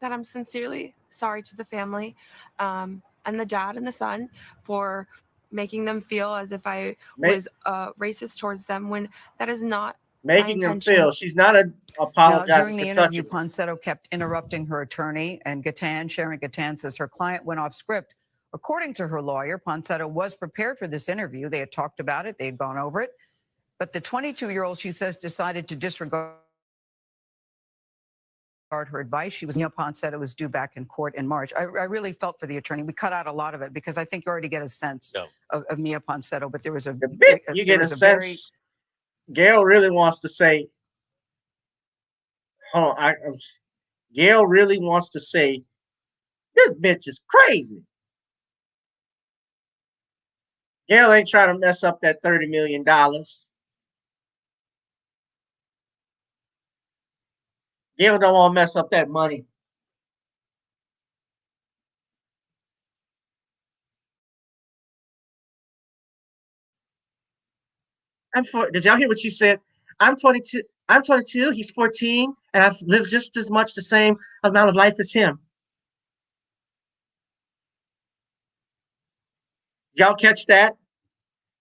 That I'm sincerely sorry to the family and the dad and the son for making them feel as if I was racist towards them when that is not making them feel. She's not apologizing. During the interview, Ponsetto kept interrupting her attorney, and Sharon Gatan says her client went off script. According to her lawyer, Ponsetto was prepared for this interview. They had talked about it. They had gone over it. But the 22-year-old, she says, decided to disregard her advice. Ponsetto was due back in court in March. I really felt for the attorney. We cut out a lot of it because I think you already get a sense of Mia Ponsetto, but there was you get a sense. Gail really wants to say, Gail really wants to say, this bitch is crazy. Gail ain't trying to mess up that $30 million. Gail don't want to mess up that money. Did y'all hear what she said? I'm 22. I'm 22. He's 14, and I've lived just as much the same amount of life as him. Y'all catch that?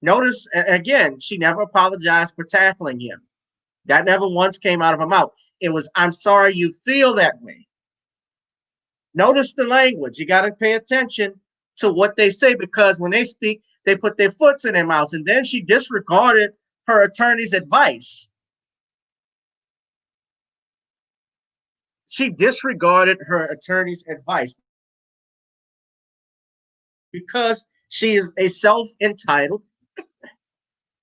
Notice again, she never apologized for tackling him. That never once came out of her mouth. It was, I'm sorry you feel that way. Notice the language. You got to pay attention to what they say because when they speak, they put their foots in their mouths. And then she disregarded her attorney's advice. She disregarded her attorney's advice because she is a self-entitled.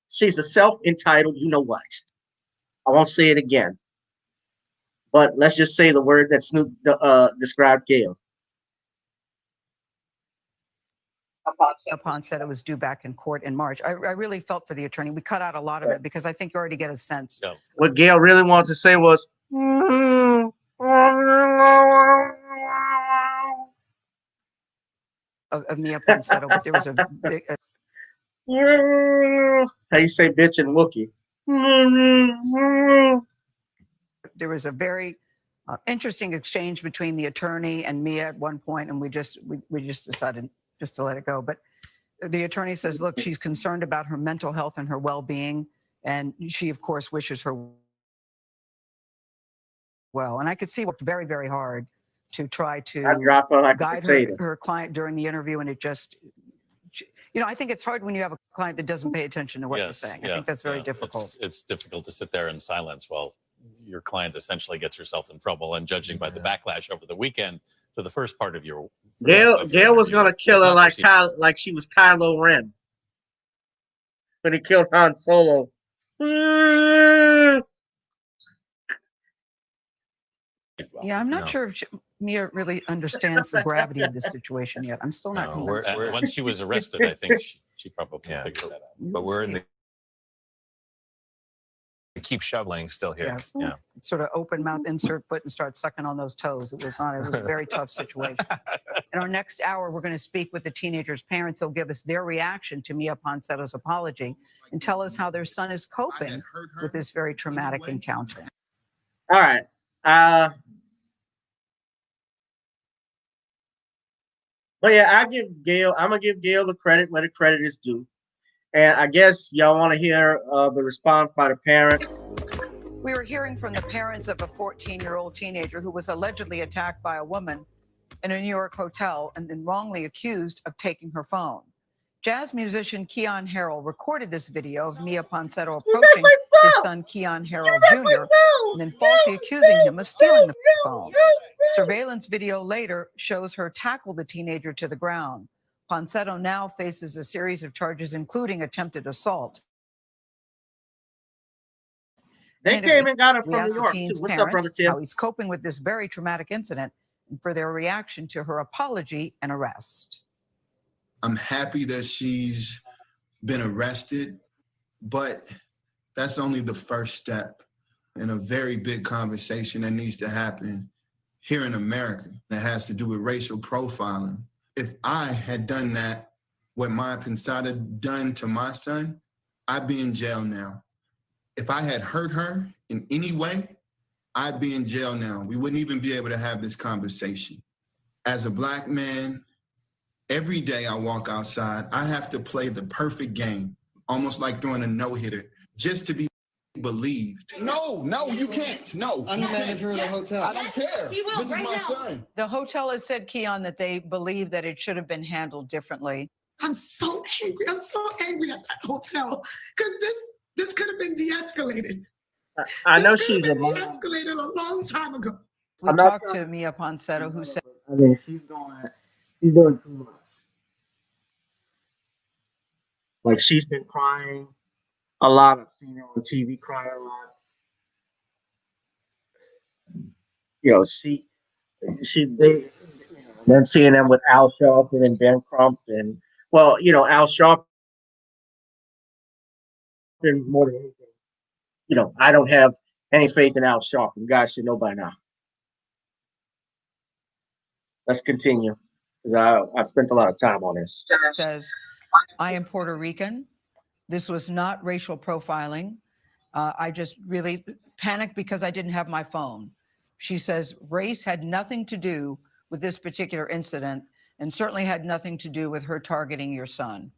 She's a self-entitled, you know what? I won't say it again. But let's just say the word that Snoop described Gail. Upon said it was due back in court in March. I really felt for the attorney. We cut out a lot of it because I think you already get a sense. What Gail really wanted to say was, of Mia Ponsetto, but there was a big. How you say bitch in Wookiee? There was a very interesting exchange between the attorney and Mia at one point, and we just decided just to let it go. But the attorney says, look, she's concerned about her mental health and her well-being, and she, of course, wishes her well. And I could see it worked very, very hard to try to guide her client during the interview, and it just, you know, I think it's hard when you have a client that doesn't pay attention to what you're saying. I think that's very difficult. It's difficult to sit there in silence while your client essentially gets herself in trouble. And judging by the backlash over the weekend to the first part of your Gail was gonna kill her like she was Kylo Ren when he killed Han Solo. Yeah, I'm not sure if Mia really understands the gravity of this situation yet. I'm still not convinced. Once she was arrested, I think she probably figured that out. But we're in the keep shoveling still here. Yes. Yeah. Sort of open mouth, insert foot, and start sucking on those toes. It was a very tough situation. In our next hour, we're going to speak with the teenager's parents. They'll give us their reaction to Mia Ponsetto's apology and tell us how their son is coping with this very traumatic encounter. All right. But yeah, I'm gonna give Gail the credit where the credit is due. And I guess y'all want to hear the response by the parents. We were hearing from the parents of a 14-year-old teenager who was allegedly attacked by a woman in a New York hotel and then wrongly accused of taking her phone. Jazz musician Keon Harrell recorded this video of Mia Ponsetto approaching his son Keon Harrell Jr. and then falsely accusing him of stealing the phone. Surveillance video later shows her tackle the teenager to the ground. Ponsetto now faces a series of charges, including attempted assault. They came and got her from New York, too. What's up, Brother Tim? How he's coping with this very traumatic incident and for their reaction to her apology and arrest. I'm happy that she's been arrested, but that's only the first step in a very big conversation that needs to happen here in America that has to do with racial profiling. If I had done that, what Mia Ponsetto done to my son, I'd be in jail now. If I had hurt her in any way, I'd be in jail now. We wouldn't even be able to have this conversation. As a Black man, every day I walk outside, I have to play the perfect game, almost like throwing a no-hitter, just to be believed. No, you can't. No. I'm the manager of the hotel. I don't care. This is my son. The hotel has said, Keon, that they believe that it should have been handled differently. I'm so angry. I'm so angry at that hotel because this could have been de-escalated. I know she's de-escalated a long time ago. We talked to Mia Ponsetto, who said, I mean, she's doing too much. Like, she's been crying a lot. I've seen her on TV crying a lot. You know, then seeing them with Al Sharpton and Ben Crump, and well, you know, Al Sharpton more than anything. You know, I don't have any faith in Al Sharpton. You guys should know by now. Let's continue, because I spent a lot of time on this. Says, I am Puerto Rican. This was not racial profiling. I just really panicked because I didn't have my phone. She says race had nothing to do with this particular incident and certainly had nothing to do with her targeting your son.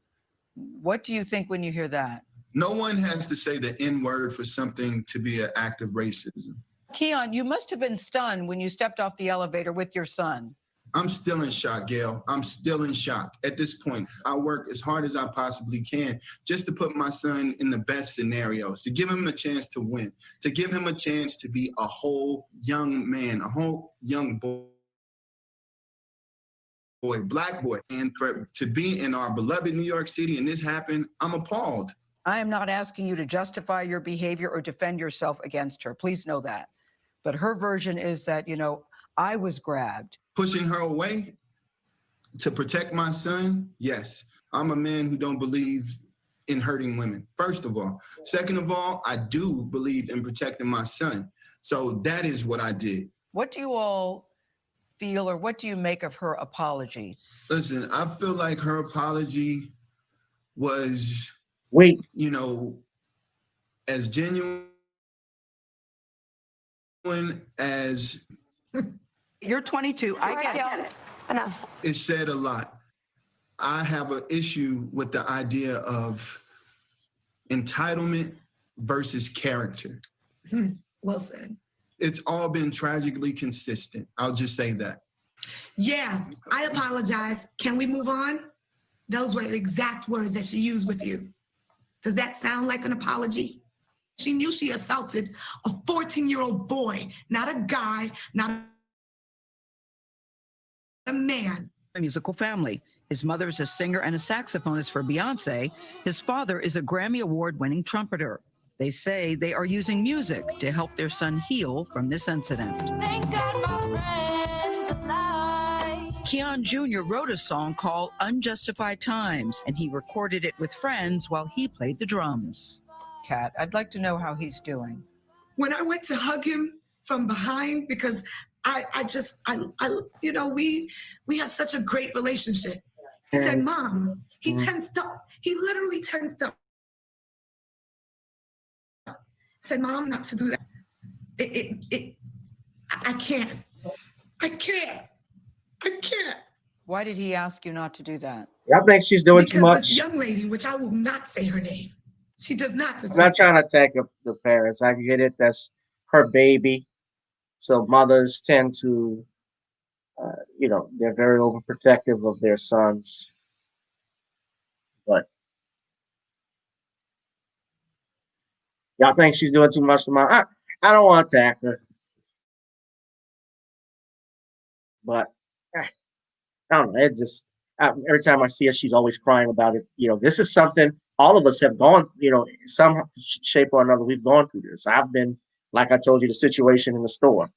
What do you think when you hear that? No one has to say the N-word for something to be an act of racism. Keon, you must have been stunned when you stepped off the elevator with your son. I'm still in shock, Gail. I'm still in shock. At this point, I work as hard as I possibly can just to put my son in the best scenarios, to give him a chance to win, to give him a chance to be a whole young man, a whole young boy, Black boy. And to be in our beloved New York City and this happened, I'm appalled. I am not asking you to justify your behavior or defend yourself against her. Please know that. But her version is that, I was grabbed. Pushing her away to protect my son, yes. I'm a man who don't believe in hurting women, first of all. Second of all, I do believe in protecting my son. So that is what I did. What do you all feel, or what do you make of her apology? Listen, I feel like her apology was, as genuine as... You're 22. I get it. Enough. It said a lot. I have an issue with the idea of entitlement versus character. Well said. It's all been tragically consistent. I'll just say that. Yeah, I apologize. Can we move on? Those were the exact words that she used with you. Does that sound like an apology? She knew she assaulted a 14-year-old boy, not a guy, not a man. A musical family. His mother is a singer and a saxophonist for Beyonce. His father is a Grammy Award-winning trumpeter. They say they are using music to help their son heal from this incident. Thank God my friends alive. Keon Jr. wrote a song called Unjustified Times, and he recorded it with friends while he played the drums. Kat, I'd like to know how he's doing. When I went to hug him from behind, because we have such a great relationship. He said, Mom, he tensed up. He literally tensed up. I said, Mom, not to do that. I can't. Why did he ask you not to do that? I think she's doing too much. This young lady, which I will not say her name, she does not deserve. I'm not trying to attack the parents. I get it. That's her baby. So mothers tend to, they're very overprotective of their sons. But y'all think she's doing too much to I don't want to attack her. But I don't know. It just, every time I see her, she's always crying about it. This is something all of us have gone, some shape or another, we've gone through this. I've been, like I told you, the situation in the store.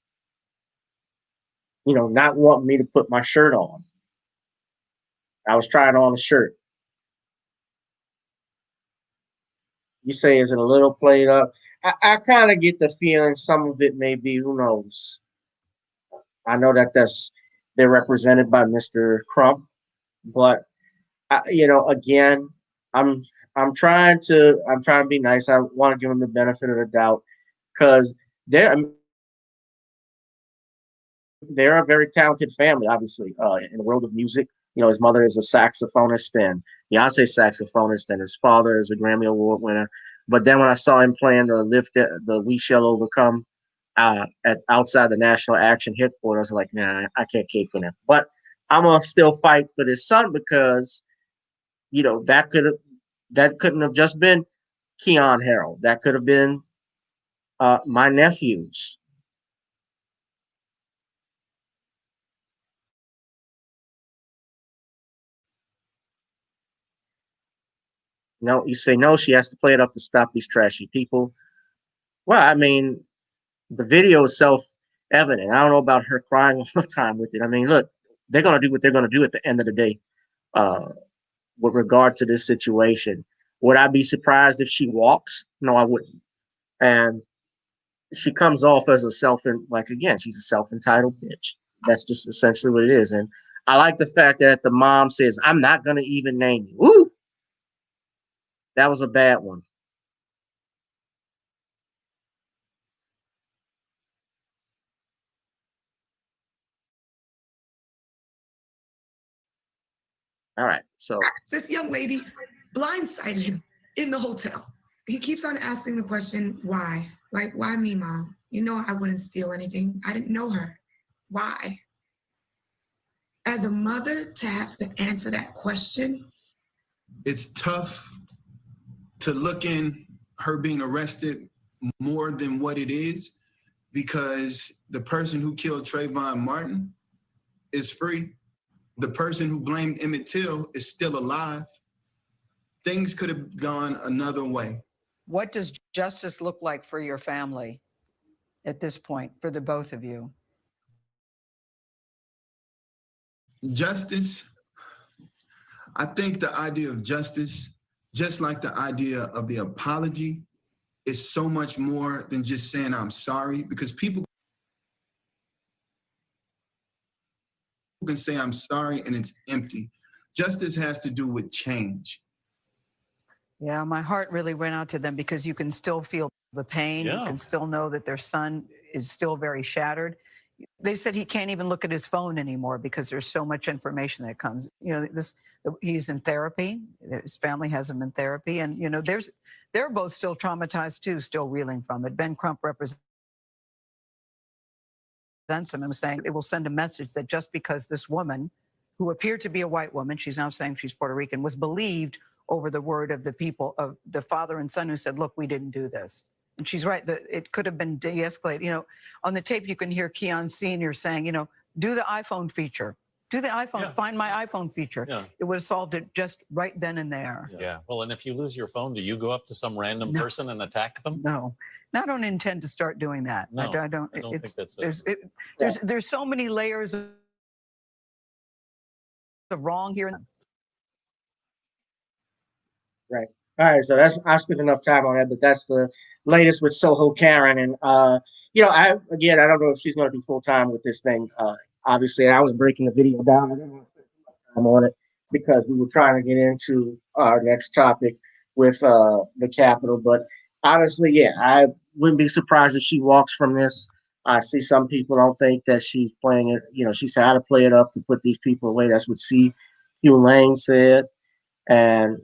Not wanting me to put my shirt on. I was trying on a shirt. You say, is it a little played up? I kind of get the feeling some of it may be, who knows? I know that they're represented by Mr. Crump, but again, I'm trying to be nice. I want to give them the benefit of the doubt because they're a very talented family, obviously, in the world of music. His mother is a saxophonist and Beyonce saxophonist, and his father is a Grammy Award winner. But then when I saw him playing the We Shall Overcome outside the National Action Headquarters, I was like, nah, I can't keep with him. But I'm gonna still fight for this son because, that couldn't have just been Keon Harold. That could have been my nephews. No, you say no, she has to play it up to stop these trashy people. Well, I mean, the video is self-evident. I don't know about her crying all the time with it. I mean, look, they're going to do what they're going to do at the end of the day with regard to this situation. Would I be surprised if she walks? No, I wouldn't. And she comes off as she's a self-entitled bitch. That's just essentially what it is. And I like the fact that the mom says, I'm not going to even name you. Woo! That was a bad one. All right. So this young lady blindsided him in the hotel. He keeps on asking the question, why? Like, why me, Mom? I wouldn't steal anything. I didn't know her. Why? As a mother, to have to answer that question. It's tough to look in her being arrested more than what it is, because the person who killed Trayvon Martin is free. The person who blamed Emmett Till is still alive. Things could have gone another way. What does justice look like for your family? at this point for the both of you? Justice, I think the idea of justice, just like the idea of the apology, is so much more than just saying I'm sorry, because people can say I'm sorry and it's empty. Justice has to do with change. Yeah, my heart really went out to them because you can still feel the pain. You can still know that their son is still very shattered. They said he can't even look at his phone anymore because there's so much information that comes. You know, he's in therapy. His family has him in therapy, and you know, they're both still traumatized too, still reeling from it. Ben Crump represents him and saying it will send a message that just because this woman, who appeared to be a white woman, she's now saying she's Puerto Rican, was believed over the word of the people, of the father and son who said, look, we didn't do this. And she's right, that it could have been de-escalated. You know, on the tape, you can hear Keon Sr. saying, you know, do the iPhone feature. Do the iPhone, find my iPhone feature. It would have solved it just right then and there. Yeah. Well, and if you lose your phone, do you go up to some random person and attack them? No. I don't intend to start doing that. No, I don't think that's there's so many layers of wrong here. Right. All right. So I spent enough time on that, but that's the latest with Soho Karen. And you know, I don't know if she's going to do full time with this thing. Obviously, I was breaking the video down. I didn't want to spend too much time on it because we were trying to get into our next topic with the Capitol. But honestly, yeah, I wouldn't be surprised if she walks from this. I see some people don't think that she's playing it. You know, she said how to play it up to put these people away. That's what C.Q. Lane said. And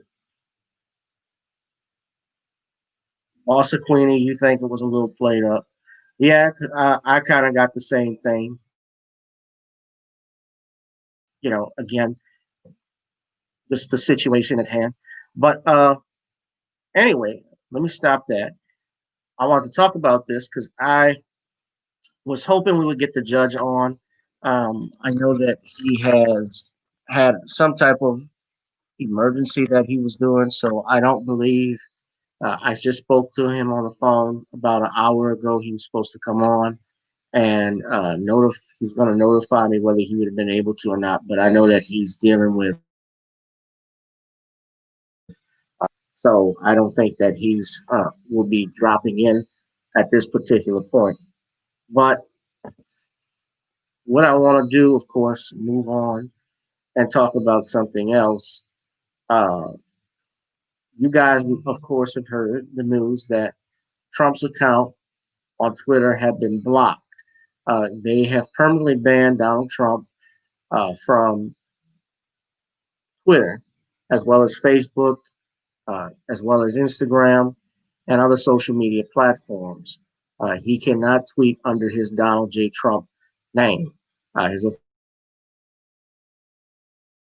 also, Queenie, you think it was a little played up. Yeah, I kind of got the same thing. You know, again, just the situation at hand. But anyway, let me stop that. I want to talk about this because I was hoping we would get the judge on. I know that he has had some type of emergency that he was doing, so I don't believe. I just spoke to him on the phone about an hour ago. He was supposed to come on and he's going to notify me whether he would have been able to or not. But I know that he's dealing with, so I don't think that he's will be dropping in at this particular point. But what I want to do, of course, move on and talk about something else. Uh, you guys, of course, have heard the news that Trump's account on Twitter had been blocked. They have permanently banned Donald Trump from Twitter, as well as Facebook, as well as Instagram and other social media platforms. He cannot tweet under his Donald J. Trump name. His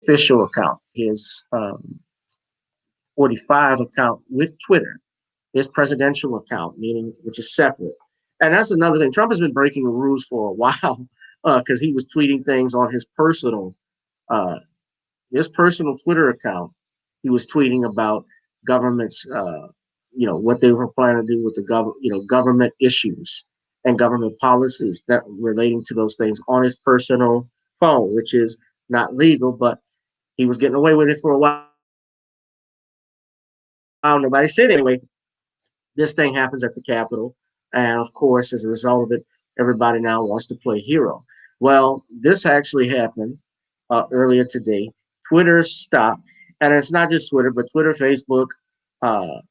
official account, his 45 account with Twitter, his presidential account, meaning which is separate. And that's another thing. Trump has been breaking the rules for a while because he was tweeting things on uh, his personal Twitter account. He was tweeting about governments, you know, what they were planning to do with the government issues and government policies that relating to those things on his personal phone, which is not legal, but he was getting away with it for a while. Nobody said anyway. This thing happens at the Capitol, and of course, as a result of it, everybody now wants to play hero. Well, this actually happened earlier today. Twitter stopped, and it's not just Twitter, but Twitter, Facebook. Uh,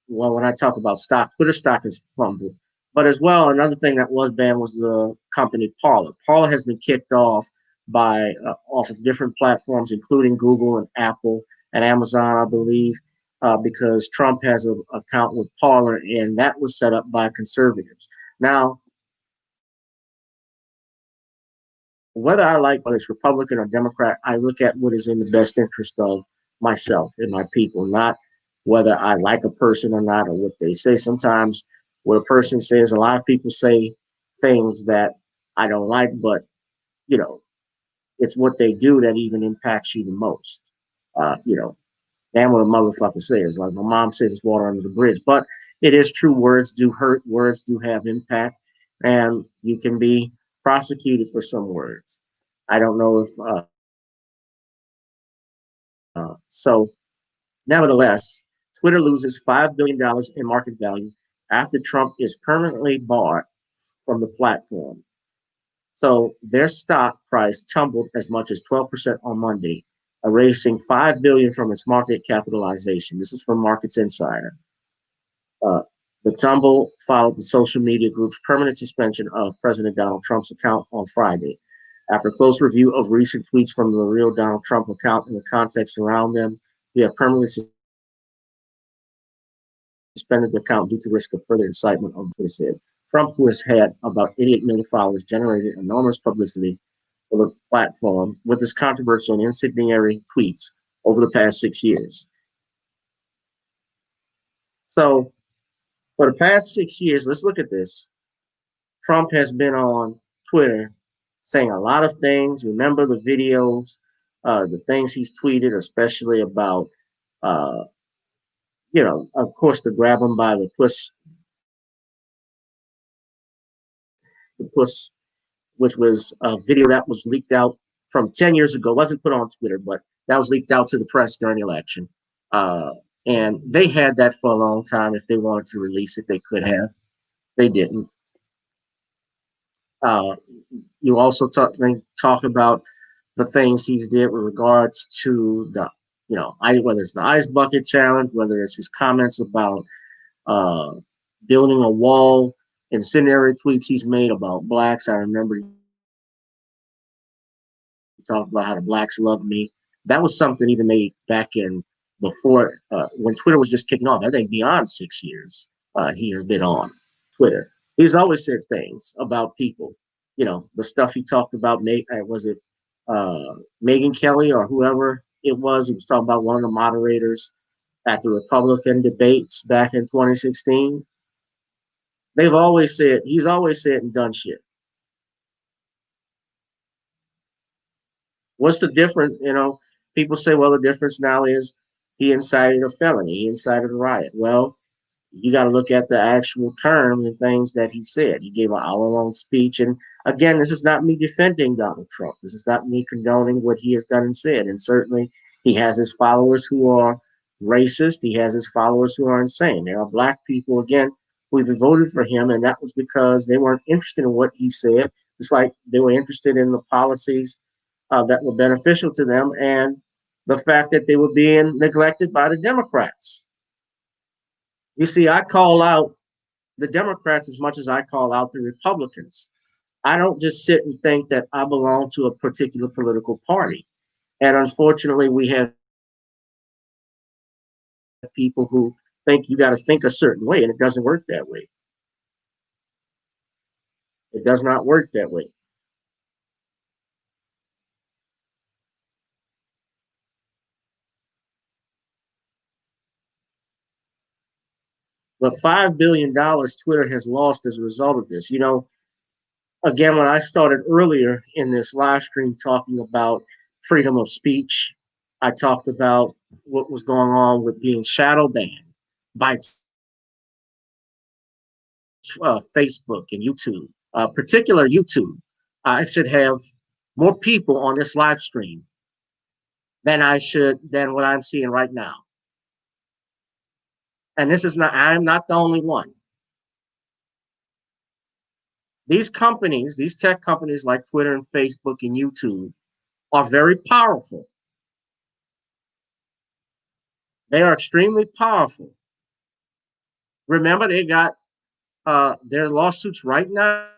well, when I talk about stock, Twitter stock is fumbled. But as well, another thing that was banned was the company Parler. Parler has been kicked off by off of different platforms, including Google and Apple and Amazon, I believe, because Trump has an account with Parler, and that was set up by conservatives. Now, whether I like whether it's Republican or Democrat, I look at what is in the best interest of myself and my people, not whether I like a person or not or what they say. Sometimes what a person says, a lot of people say things that I don't like, but you know, it's what they do that even impacts you the most. You know, damn what a motherfucker says. Like my mom says, it's water under the bridge. But it is true. Words do hurt. Words do have impact. and you can be prosecuted for some words. I don't know if so. Nevertheless, Twitter loses $5 billion in market value after Trump is permanently barred from the platform. So their stock price tumbled as much as 12% on Monday, erasing $5 billion from its market capitalization. This is from Markets Insider. Uh, the tumble followed the social media group's permanent suspension of President Donald Trump's account on Friday. After close review of recent tweets from the real Donald Trump account and the context around them, we have permanently suspended the account due to risk of further incitement of Twitter said. Trump, who has had about 88 million followers, generated enormous publicity for the platform with his controversial and incendiary tweets over the past 6 years. So, for the past 6 years, let's look at this. Trump has been on Twitter saying a lot of things. Remember the videos, the things he's tweeted, especially about, of course, to grab him by the puss, which was a video that was leaked out from 10 years ago. It wasn't put on Twitter, but that was leaked out to the press during the election. And they had that for a long time. If they wanted to release it, they could have. They didn't. You also talk about the things he's did with regards to the, whether it's the ice bucket challenge, whether it's his comments about uh, building a wall, incendiary tweets he's made about blacks. I remember he talked about how the blacks love me. That was something even made back in before when Twitter was just kicking off. I think beyond 6 years, he has been on Twitter. He's always said things about people. The stuff he talked about. Was it Megan Kelly or whoever it was? He was talking about one of the moderators at the Republican debates back in 2016. He's always said and done shit. What's the difference? People say, well, the difference now is he incited a felony, he incited a riot. Well, you got to look at the actual terms and things that he said. He gave an hour-long speech. And again, this is not me defending Donald Trump. This is not me condoning what he has done and said. And certainly he has his followers who are racist. He has his followers who are insane. There are black people, again, who have voted for him. And that was because they weren't interested in what he said. It's like they were interested in the policies that were beneficial to them and the fact that they were being neglected by the Democrats. You see, I call out the Democrats as much as I call out the Republicans. I don't just sit and think that I belong to a particular political party. And unfortunately, we have people who think you got to think a certain way, and it doesn't work that way. It does not work that way. But $5 billion Twitter has lost as a result of this. Again, when I started earlier in this live stream talking about freedom of speech, I talked about what was going on with being shadow banned by Facebook and YouTube, particular YouTube. I should have more people on this live stream than what I'm seeing right now. And I'm not the only one. These companies, these tech companies like Twitter and Facebook and YouTube are very powerful. They are extremely powerful. Remember, they got their lawsuits right now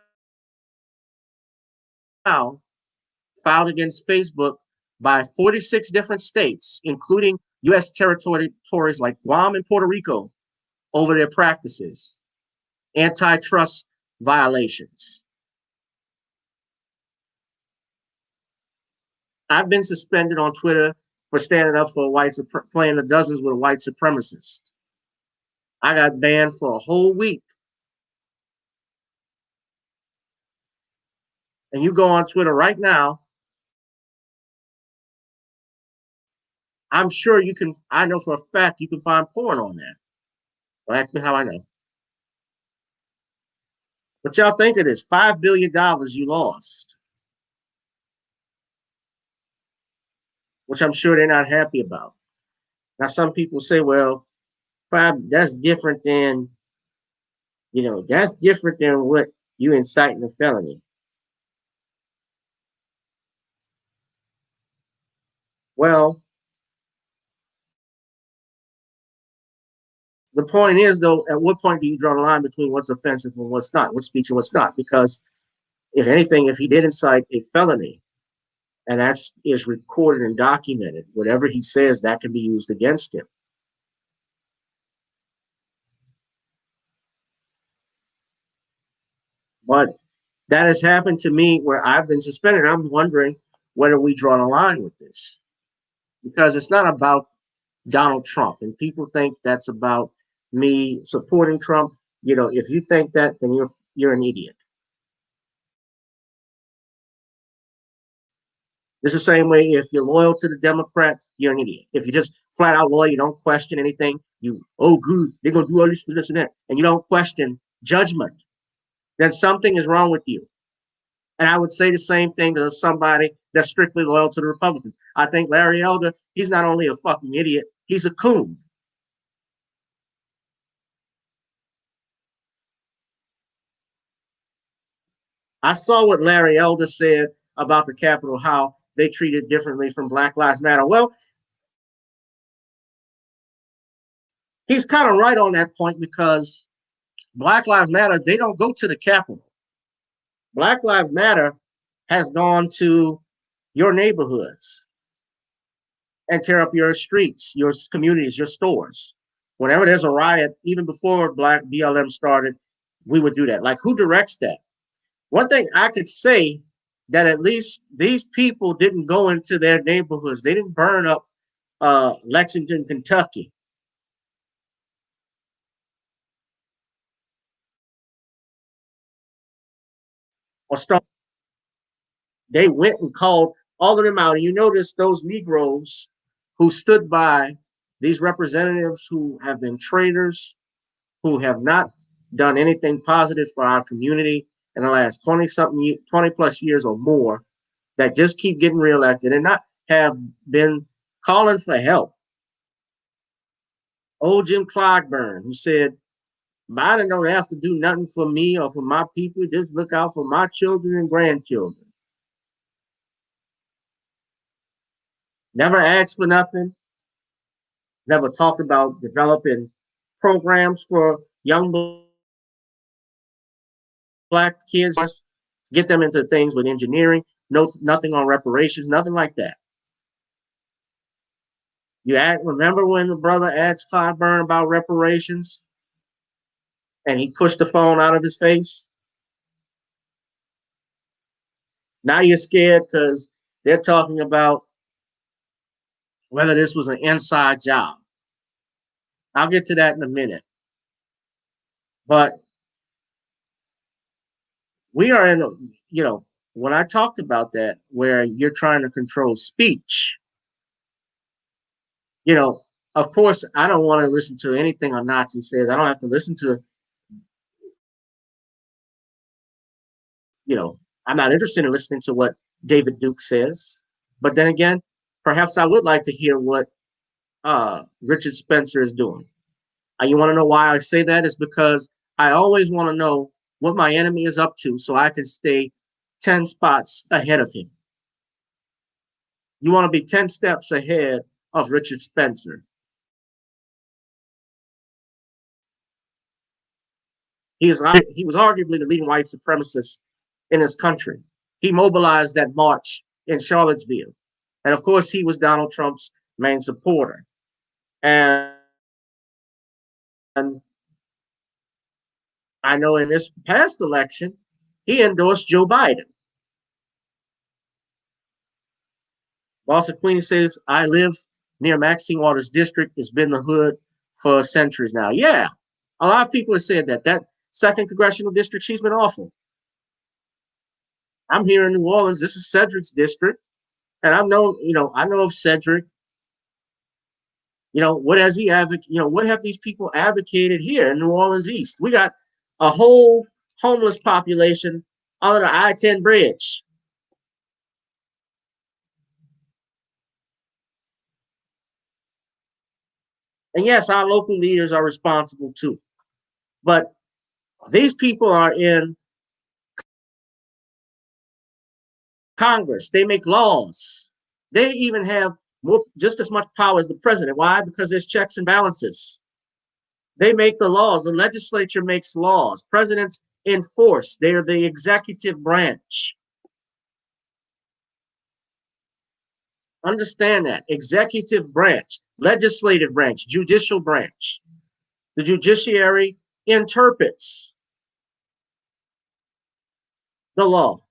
filed against Facebook by 46 different states, including U.S. territories like Guam and Puerto Rico, over their practices, antitrust violations. I've been suspended on Twitter for standing up for playing the dozens with a white supremacist. I got banned for a whole week. And you go on Twitter right now, I'm sure I know for a fact you can find porn on there. Well, ask me how I know. But y'all think of this, $5 billion you lost, which I'm sure they're not happy about. Now, some people say, well, that's different than, that's different than what you inciting a felony. Well, the point is, though, at what point do you draw the line between what's offensive and what's not, what's speech and what's not? Because if anything, if he did incite a felony, and that is recorded and documented, whatever he says, that can be used against him. But that has happened to me where I've been suspended. I'm wondering whether we draw the line with this, because it's not about Donald Trump, and people think that's about me supporting Trump. If you think that, then you're an idiot. It's the same way if you're loyal to the Democrats, you're an idiot. If you're just flat out loyal, you don't question anything, good, they're going to do all this for this and that, and you don't question judgment, then something is wrong with you. And I would say the same thing to somebody that's strictly loyal to the Republicans. I think Larry Elder, he's not only a fucking idiot, he's a coon. I saw what Larry Elder said about the Capitol, how they treat it differently from Black Lives Matter. Well, he's kind of right on that point, because Black Lives Matter, they don't go to the Capitol. Black Lives Matter has gone to your neighborhoods and tear up your streets, your communities, your stores. Whenever there's a riot, even before Black BLM started, we would do that. Like, who directs that? One thing I could say, that at least these people didn't go into their neighborhoods. They didn't burn up Lexington, Kentucky. Or start. They went and called all of them out. And you notice those Negroes who stood by these representatives who have been traitors, who have not done anything positive for our community in the last 20 plus years or more, that just keep getting reelected and not have been calling for help. Old Jim Clyburn, who said, Biden don't have to do nothing for me or for my people, just look out for my children and grandchildren. Never asked for nothing, never talked about developing programs for young Black kids to get them into things with engineering, nothing on reparations, nothing like that. Remember when the brother asked Clyburn about reparations and he pushed the phone out of his face? Now you're scared because they're talking about whether this was an inside job. I'll get to that in a minute. But we are in, when I talked about that, where you're trying to control speech, of course, I don't want to listen to anything a Nazi says. I don't have to listen to, I'm not interested in listening to what David Duke says. But then again, perhaps I would like to hear what Richard Spencer is doing. And you want to know why I say that? Is because I always want to know what my enemy is up to so I can stay 10 spots ahead of him. You want to be 10 steps ahead of Richard Spencer. He was arguably the leading white supremacist in his country. He mobilized that march in Charlottesville. And of course, he was Donald Trump's main supporter. And I know in this past election, he endorsed Joe Biden. Boston Queenie says, I live near Maxine Waters District. It's been the hood for centuries now. Yeah, a lot of people have said that. That second congressional district, she's been awful. I'm here in New Orleans. This is Cedric's district. And I know of Cedric. What has he what have these people advocated here in New Orleans East? We got a whole homeless population under the I-10 bridge. And yes, our local leaders are responsible too. But these people are in Congress. They make laws. They even have just as much power as the president. Why? Because there's checks and balances. They make the laws. The legislature makes laws. Presidents enforce. They're the executive branch. Understand that. Executive branch, legislative branch, judicial branch. The judiciary interprets the law.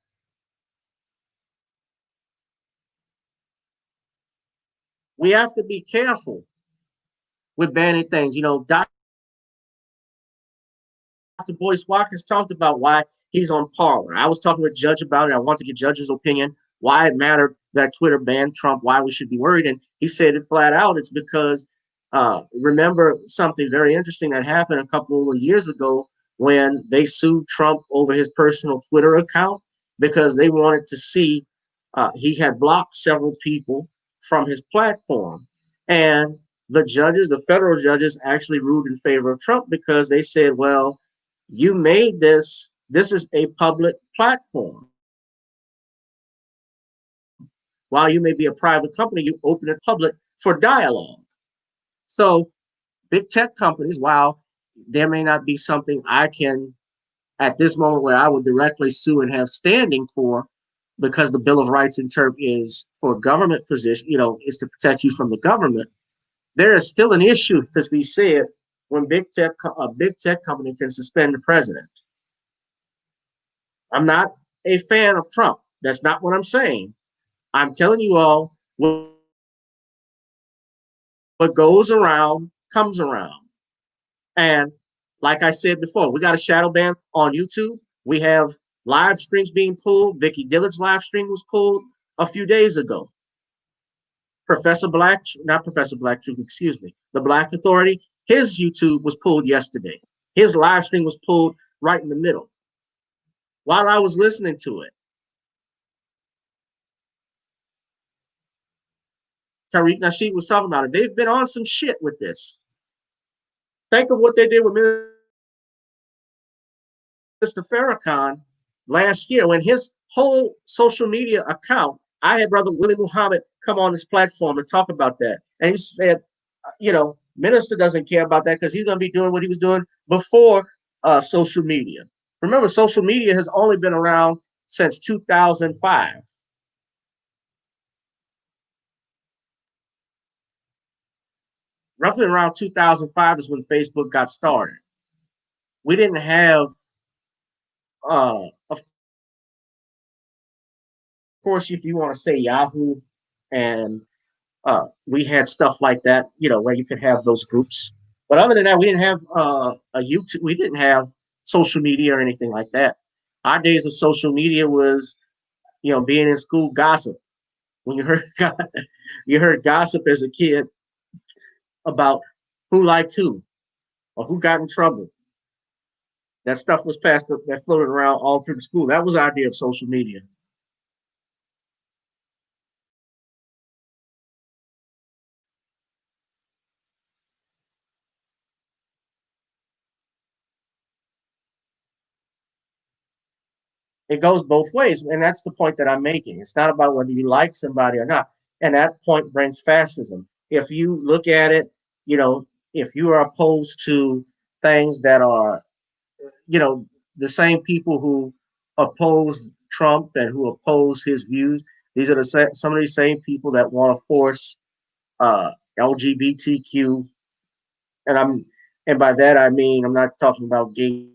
We have to be careful with banning things. You know, Dr. Boyce Watkins talked about why he's on Parler. I was talking with Judge about it. I want to get Judge's opinion, why it mattered that Twitter banned Trump, why we should be worried. And he said it flat out. It's because, remember something very interesting that happened a couple of years ago when they sued Trump over his personal Twitter account because they wanted to see, he had blocked several people from his platform. And the judges, the federal judges, actually ruled in favor of Trump because they said, well, you made this is a public platform. While you may be a private company, you open it public for dialogue. So big tech companies, while there may not be something I can, at this moment, where I would directly sue and have standing for, because the Bill of Rights is for government position, is to protect you from the government. There is still an issue to be said when a big tech company can suspend the president. I'm not a fan of Trump. That's not what I'm saying. I'm telling you all, what goes around comes around. And like I said before, we got a shadow ban on YouTube. We have live streams being pulled. Vicky Dillard's live stream was pulled a few days ago. Not Professor Black Truth, excuse me. The Black Authority, his YouTube was pulled yesterday. His live stream was pulled right in the middle while I was listening to it. Tariq Nasheed was talking about it. They've been on some shit with this. Think of what they did with Mr. Farrakhan last year when his whole social media account, I had Brother Willie Muhammad come on this platform and talk about that. And he said, Minister doesn't care about that because he's going to be doing what he was doing before social media. Remember, social media has only been around since 2005. Roughly around 2005 is when Facebook got started. We didn't have, of course, if you want to say Yahoo, and we had stuff like that, where you could have those groups. But other than that, we didn't have a YouTube. We didn't have social media or anything like that. Our days of social media was, being in school, gossip. When you heard gossip as a kid about who liked who or who got in trouble. That stuff was that floated around all through the school. That was our idea of social media. It goes both ways, and that's the point that I'm making. It's not about whether you like somebody or not, and that point brings fascism. If you look at it, if you are opposed to things that are, the same people who oppose Trump and who oppose his views, these are some of these same people that want to force LGBTQ, and by that I mean I'm not talking about gay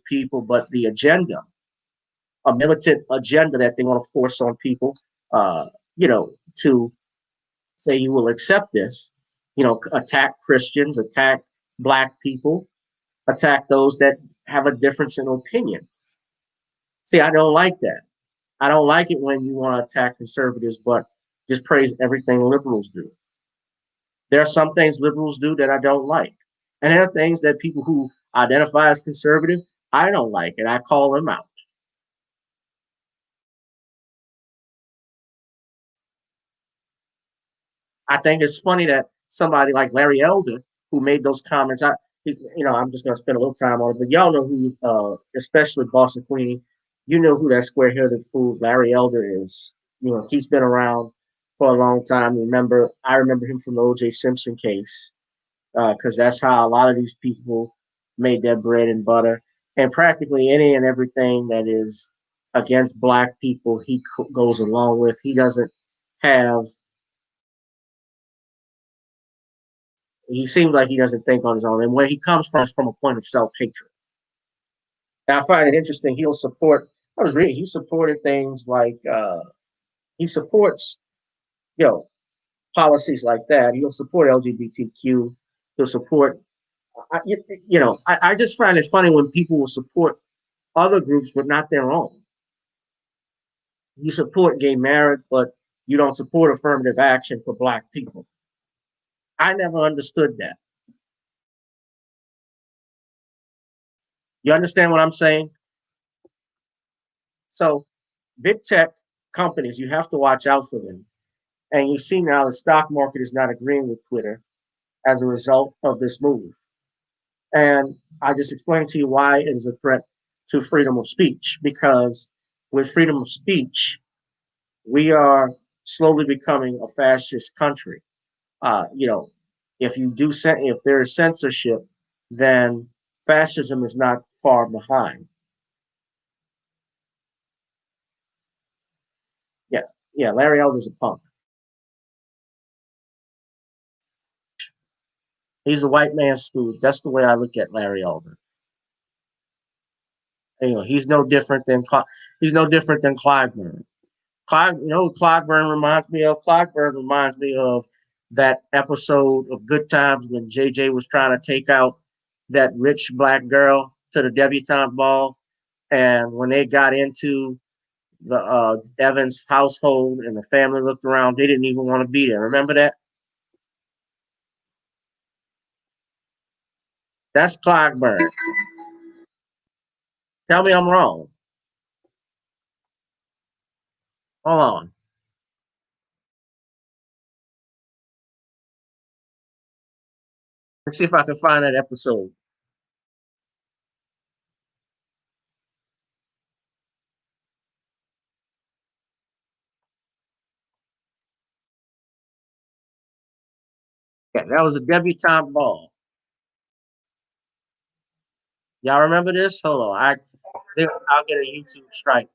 people, but the agenda, a militant agenda that they want to force on people, to say you will accept this, attack Christians, attack Black people, attack those that have a difference in opinion. See, I don't like that. I don't like it when you want to attack conservatives, but just praise everything liberals do. There are some things liberals do that I don't like. And there are things that people who identify as conservative, I don't like it. I call them out. I think it's funny that somebody like Larry Elder, who made those comments, I'm just going to spend a little time on it, but y'all know who, especially Boston Queenie, you know who that square-headed fool Larry Elder is. He's been around for a long time. I remember him from the O.J. Simpson case, because that's how a lot of these people made their bread and butter. And practically any and everything that is against black people, he goes along with. He doesn't have. He seems like he doesn't think on his own, and where he comes from is from a point of self-hatred. And I find it interesting. He'll support. I was reading. He supported things like he supports, you know, policies like that. He'll support LGBTQ. He'll support. I just find it funny when people will support other groups but not their own. You support gay marriage, but you don't support affirmative action for black people. I never understood that. You understand what I'm saying? So, big tech companies, you have to watch out for them. And you see now the stock market is not agreeing with Twitter as a result of this move. And I just explained to you why it is a threat to freedom of speech, because with freedom of speech, we are slowly becoming a fascist country. You know, if there is censorship, then fascism is not far behind. Yeah, yeah. Larry Elder's a punk. He's a white man's stooge. That's the way I look at Larry Elder. He's no different than Clyburn. Clyburn reminds me of. Clyburn reminds me of that episode of Good Times when JJ was trying to take out that rich black girl to the debutante ball, and when they got into the Evans household and the family looked around, they didn't even want to be there. Remember that? That's Clyburn. Tell me I'm wrong. Hold on. Let's see if I can find that episode. Yeah, that was a debutante ball. Y'all remember this? Hold on. I'll get a YouTube strike.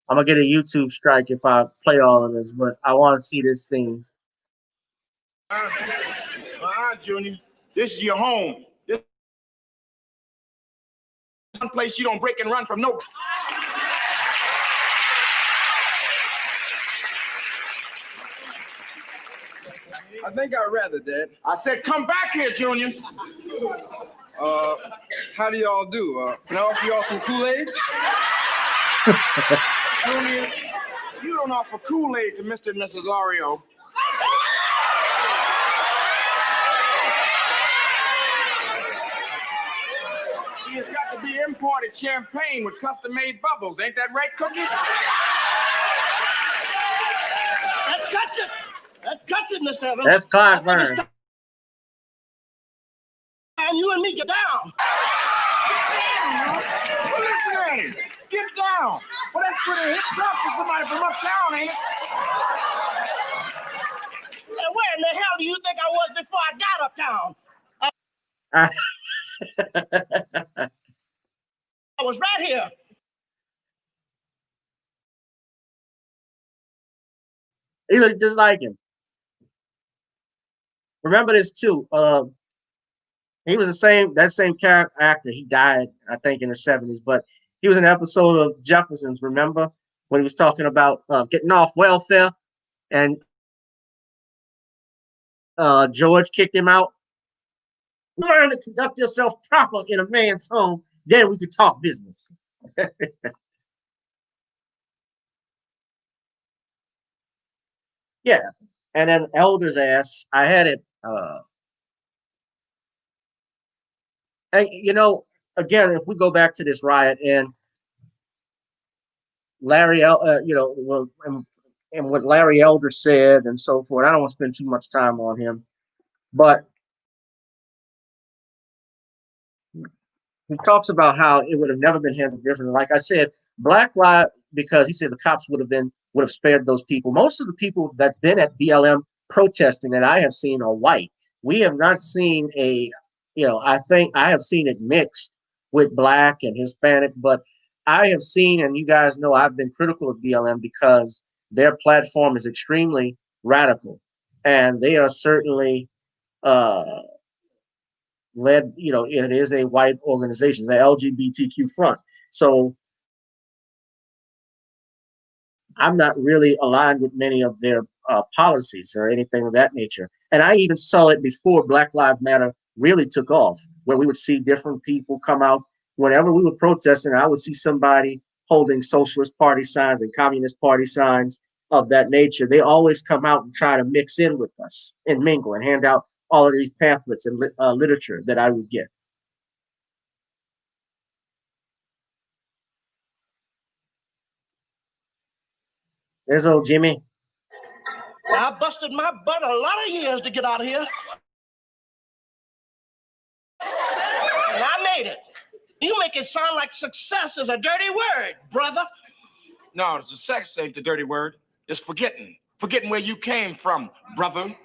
I'm gonna get a YouTube strike if I play all of this, but I want to see this thing. Junior, this is your home. This is one place you don't break and run from no. I think I'd rather, Dad. I said, come back here, Junior. How do y'all do? Can I offer y'all some Kool-Aid? Junior, you don't offer Kool-Aid to Mr. and Mrs. Oreo. See, it's got to be imported champagne with custom-made bubbles. Ain't that right, Cookie? That cuts it. That cuts it, Mr. Evans. That's Clyburn. And you and me get down. Listen at him. Get down. Well, that's pretty hip tough for somebody from uptown, ain't it? And where in the hell do you think I was before I got uptown? I was right here. He looked just like him. Remember this too. He was that same character actor. He died, I think, in the 70s, but he was in an episode of Jeffersons. Remember when he was talking about getting off welfare, and George kicked him out. Learn to conduct yourself proper in a man's home, then we could talk business. Yeah, and then Elder's ass. I had it. And again, if we go back to this riot and Larry, and what Larry Elder said and so forth, I don't want to spend too much time on him, but he talks about how it would have never been handled differently. Like I said, Black Lives, because he said the cops would have spared those people. Most of the people that's been at BLM protesting that I have seen are white. We have not seen I think I have seen it mixed with black and Hispanic, but I have seen, and you guys know I've been critical of BLM because their platform is extremely radical, and they are certainly uh, led, it is a white organization, the LGBTQ front. So I'm not really aligned with many of their policies or anything of that nature. And I even saw it before Black Lives Matter really took off, where we would see different people come out. Whenever we were protesting, I would see somebody holding Socialist Party signs and Communist Party signs of that nature. They always come out and try to mix in with us and mingle and hand out all of these pamphlets and literature that I would get. There's old Jimmy. I busted my butt a lot of years to get out of here. And I made it. You make it sound like success is a dirty word, brother. No, the success ain't the dirty word. It's forgetting. Forgetting where you came from, brother. Damn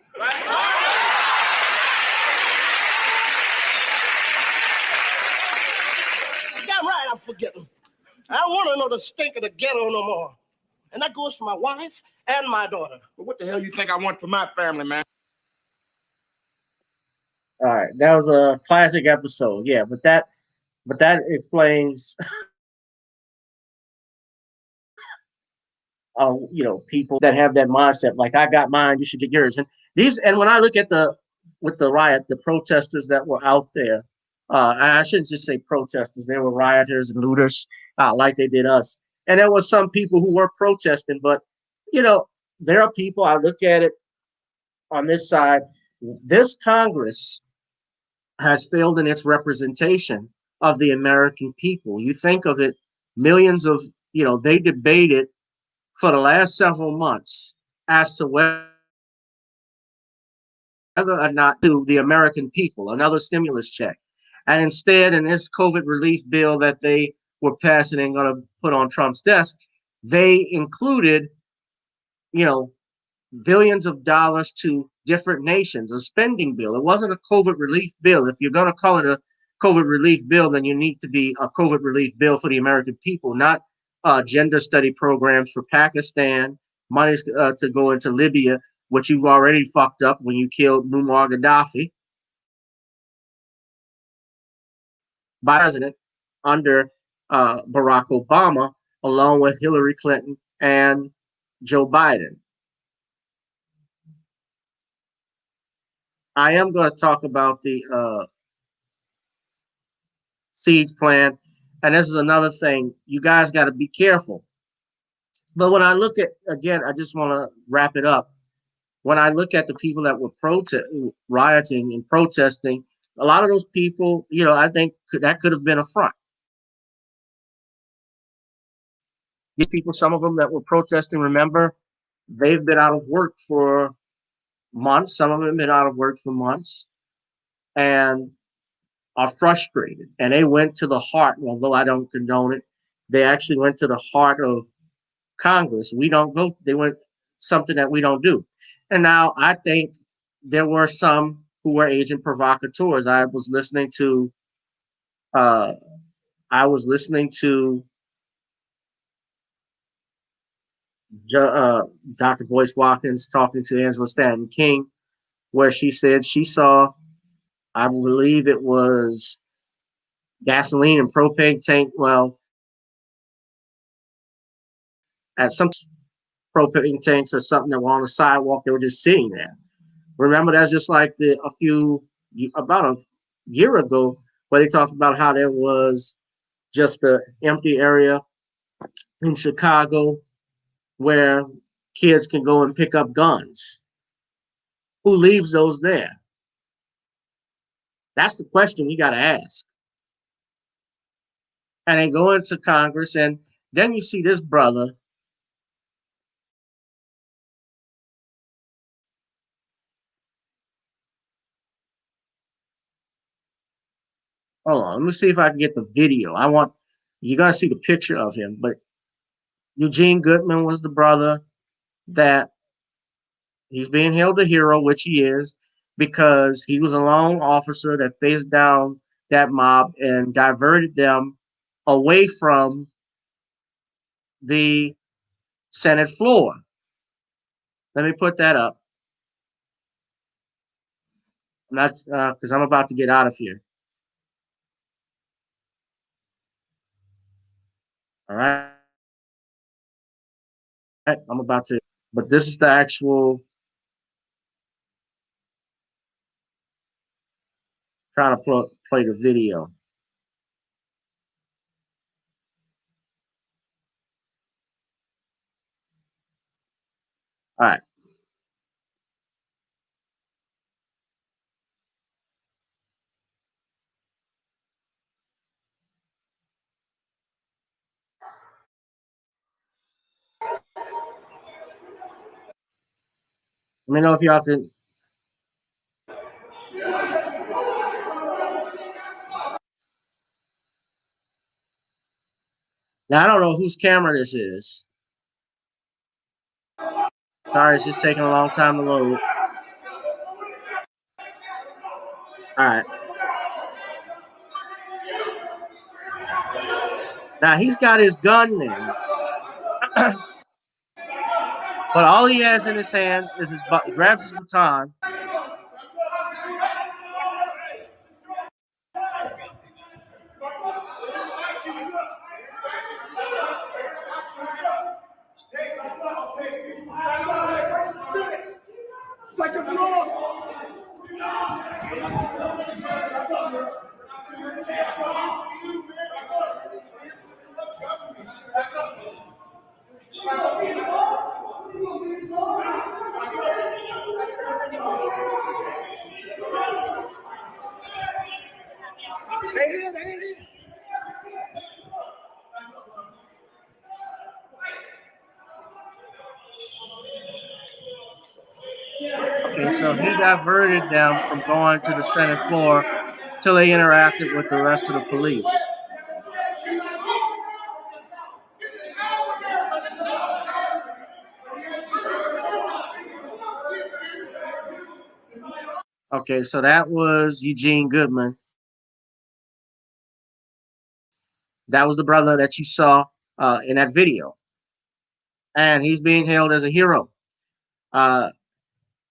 right I'm forgetting. I don't want to know the stink of the ghetto no more. And that goes for my wife and my daughter. But what the hell you think I want for my family, man? All right, that was a classic episode. Yeah, but that explains, people that have that mindset. Like, I got mine, you should get yours. And when I look at the riot, the protesters that were out there, I shouldn't just say protesters. They were rioters and looters, like they did us. And there were some people who were protesting, but there are people. I look at it on this side. This Congress has failed in its representation of the American people. You think of it, millions of, they debated for the last several months as to whether or not to the American people, another stimulus check. And instead, in this COVID relief bill that they were passing and going to put on Trump's desk, they included, billions of dollars to different nations, a spending bill. It wasn't a COVID relief bill. If you're going to call it a COVID relief bill, then you need to be a COVID relief bill for the American people, not gender study programs for Pakistan, money to go into Libya, which you've already fucked up when you killed Muammar Gaddafi by president under Barack Obama, along with Hillary Clinton and Joe Biden. I am going to talk about the siege plan. And this is another thing. You guys got to be careful. But when I look at, again, I just want to wrap it up. When I look at the people that were rioting and protesting, a lot of those people, I think that could have been a front. These people, some of them that were protesting, remember, they've been out of work for months. Some of them have been out of work for months and are frustrated. And they went to the heart, although I don't condone it, they actually went to the heart of Congress. We don't go, they went something that we don't do. And now I think there were some who were agent provocateurs. I was listening to Dr. Boyce Watkins talking to Angela Stanton King, where she said she saw, I believe it was gasoline and propane tank. Well, at some propane tanks or something that were on the sidewalk, they were just sitting there. Remember, that's just like about a year ago, where they talked about how there was just an empty area in Chicago where kids can go and pick up guns. Who leaves those there? That's the question we got to ask. and they go into Congress, and then you see this brother. Hold on, let me see if I can get the video. You're gonna see the picture of him, but Eugene Goodman was the brother that he's being held a hero, which he is, because he was a lone officer that faced down that mob and diverted them away from the Senate floor. Let me put that up. I'm not because I'm about to get out of here. All right. I'm about to, but this is the actual trying to play the video. All right. Let me know if y'all can. Now I don't know whose camera this is. Sorry, it's just taking a long time to load. All right. Now he's got his gun there, but all he has in his hand is he grabs his baton. Second floor. Okay, so he diverted them from going to the Senate floor till they interacted with the rest of the police. Okay, so that was Eugene Goodman. That was the brother that you saw in that video. And he's being hailed as a hero.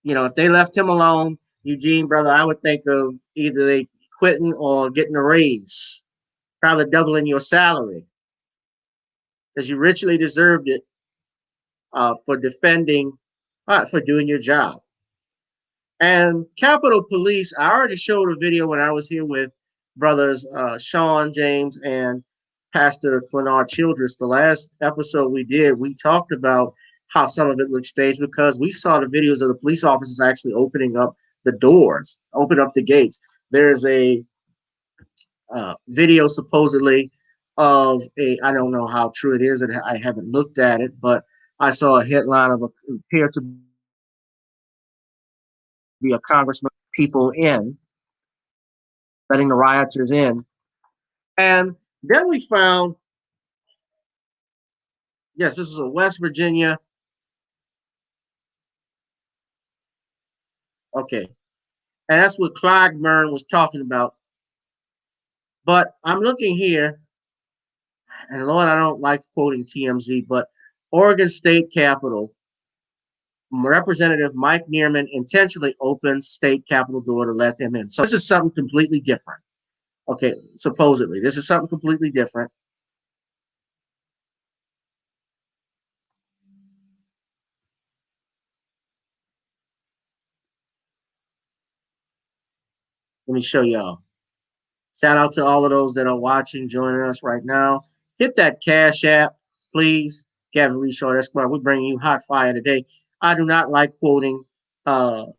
If they left him alone, Eugene, brother, I would think of either they quitting or getting a raise, probably doubling your salary, because you richly deserved it for doing your job. And Capitol Police, I already showed a video when I was here with brothers Sean James and Pastor Clenard Childress. The last episode we did, we talked about how some of it looked staged because we saw the videos of the police officers actually opening up the doors, open up the gates. There's a video supposedly of I don't know how true it is, and I haven't looked at it, but I saw a headline of appear to be a congressman, people in, letting the rioters in. And then we found, yes, this is a West Virginia. Okay. And that's what Clyde Byrne was talking about. But I'm looking here, and Lord, I don't like quoting TMZ, but Oregon State Capitol, Representative Mike Neerman intentionally opened state capitol door to let them in. So this is something completely different. Okay, supposedly. This is something completely different. Let me show y'all. Shout out to all of those that are watching, joining us right now. Hit that Cash App, please. Gavin Reshort Esquire, we're bringing you hot fire today. I do not like quoting TMZ.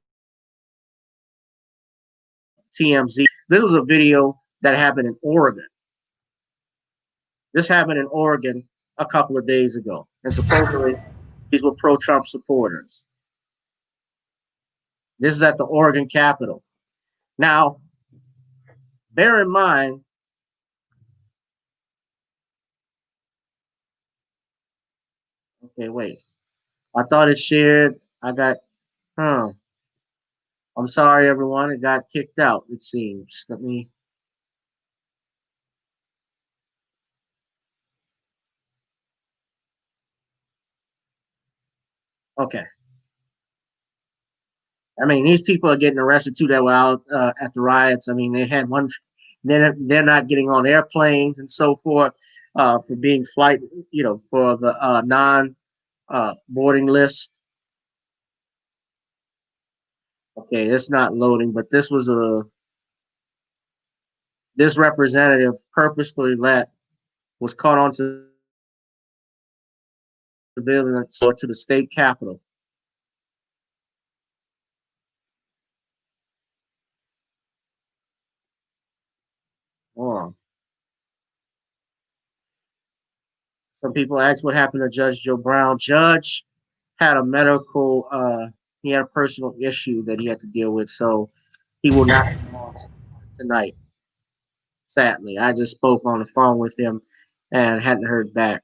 This was a video that happened in Oregon. This happened in Oregon a couple of days ago, and supposedly these were pro-Trump supporters. This is at the Oregon Capitol. Now, bear in mind, okay, wait. I thought it shared. I got, huh. I'm sorry, everyone. It got kicked out, it seems. Let me, okay. I mean, these people are getting arrested too that were out at the riots. I mean, they had one, they're not getting on airplanes and so forth for being flight, for the non boarding list. Okay, it's not loading, but this representative purposefully was caught on civilians to the state capitol. Oh. Some people ask what happened to Judge Joe Brown. Judge had a he had a personal issue that he had to deal with, so he will not be on tonight. Sadly, I just spoke on the phone with him and hadn't heard back.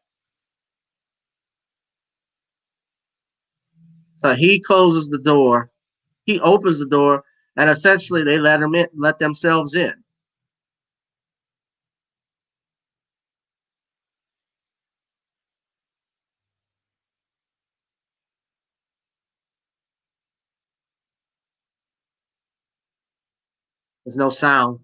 So he closes the door, he opens the door, and essentially they let themselves in. There's no sound.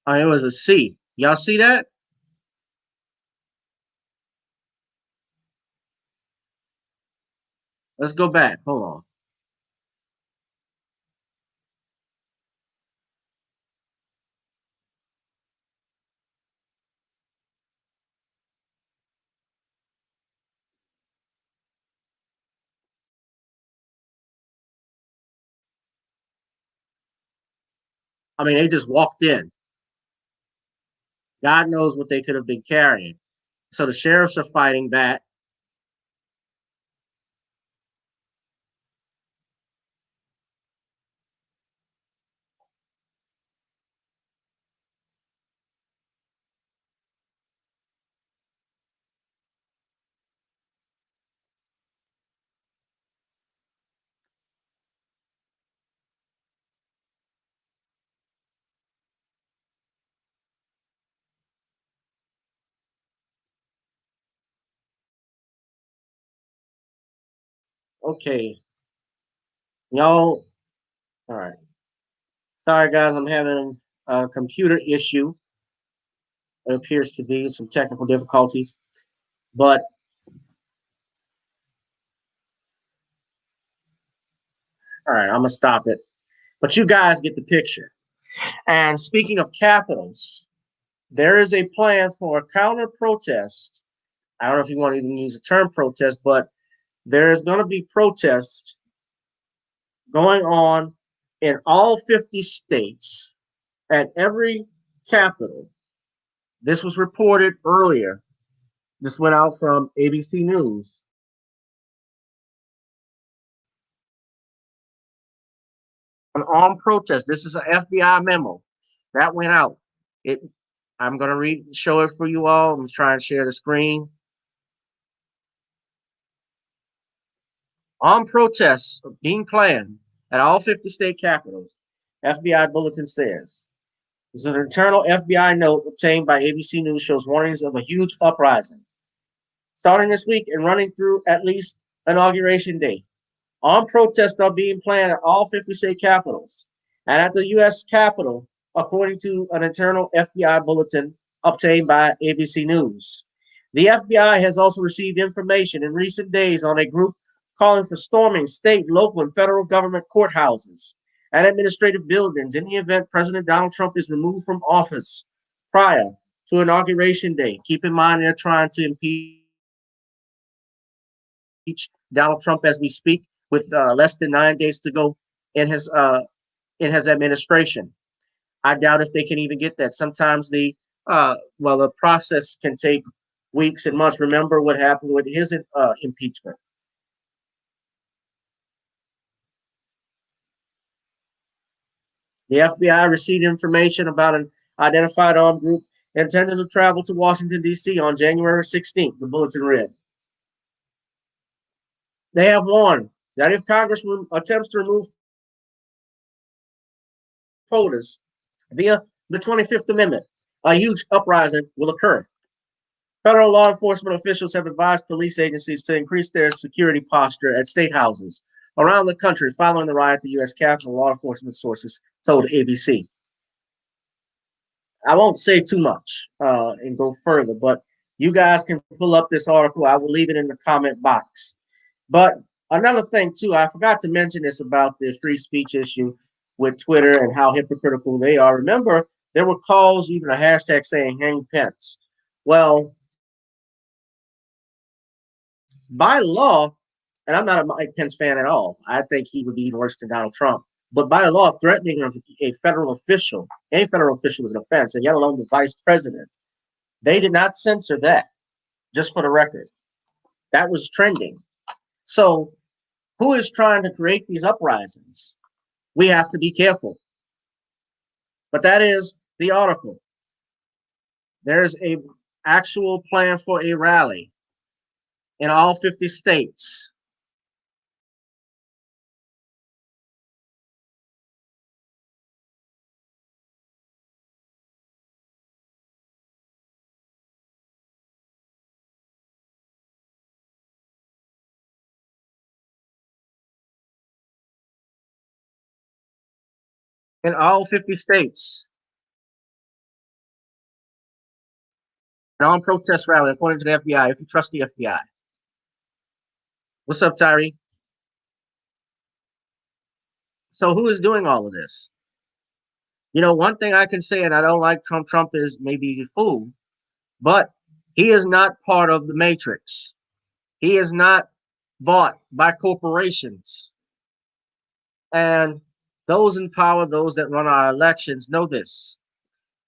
Oh, it was a C. Y'all see that? Let's go back. Hold on. I mean, they just walked in. God knows what they could have been carrying. So the sheriffs are fighting back. Okay, y'all. All right. Sorry, guys. I'm having a computer issue. It appears to be some technical difficulties, but all right, I'm gonna stop it. But you guys get the picture. And speaking of capitals, there is a plan for a counter protest. I don't know if you want to even use the term protest, but there is going to be protests going on in all 50 states at every capital. This was reported earlier. This went out from ABC News. An armed protest. This is an FBI memo that went out. It. I'm going to show it for you all. I'm going to try and share the screen. Armed protests being planned at all 50 state capitals, FBI bulletin says. This is an internal FBI note obtained by ABC News shows warnings of a huge uprising. Starting this week and running through at least Inauguration Day, armed protests are being planned at all 50 state capitals and at the U.S. Capitol, according to an internal FBI bulletin obtained by ABC News. The FBI has also received information in recent days on a group calling for storming state, local, and federal government courthouses and administrative buildings in the event President Donald Trump is removed from office prior to Inauguration Day. Keep in mind they're trying to impeach Donald Trump as we speak, with less than 9 days to go in his administration. I doubt if they can even get that. Sometimes the process can take weeks and months. Remember what happened with his impeachment. The FBI received information about an identified armed group intended to travel to Washington, D.C. on January 16th, the bulletin read. They have warned that if Congress attempts to remove quotas via the 25th Amendment, a huge uprising will occur. Federal law enforcement officials have advised police agencies to increase their security posture at state houses around the country following the riot at the U.S. Capitol, law enforcement sources told ABC. I won't say too much and go further, but you guys can pull up this article. I will leave it in the comment box. But another thing, too, I forgot to mention this about the free speech issue with Twitter and how hypocritical they are. Remember, there were calls, even a hashtag saying hang Pence. Well, by law, and I'm not a Mike Pence fan at all. I think he would be even worse than Donald Trump. But by law, threatening a federal official, any federal official is an offense, and yet alone the vice president. They did not censor that, just for the record. That was trending. So who is trying to create these uprisings? We have to be careful. But that is the article. There's a actual plan for a rally in all 50 states. In all 50 states. An armed protest rally, according to the FBI, if you trust the FBI. What's up, Tyree? So who is doing all of this? You know, one thing I can say, and I don't like Trump, Trump is maybe a fool, but he is not part of the matrix. He is not bought by corporations. And those in power, those that run our elections, know this.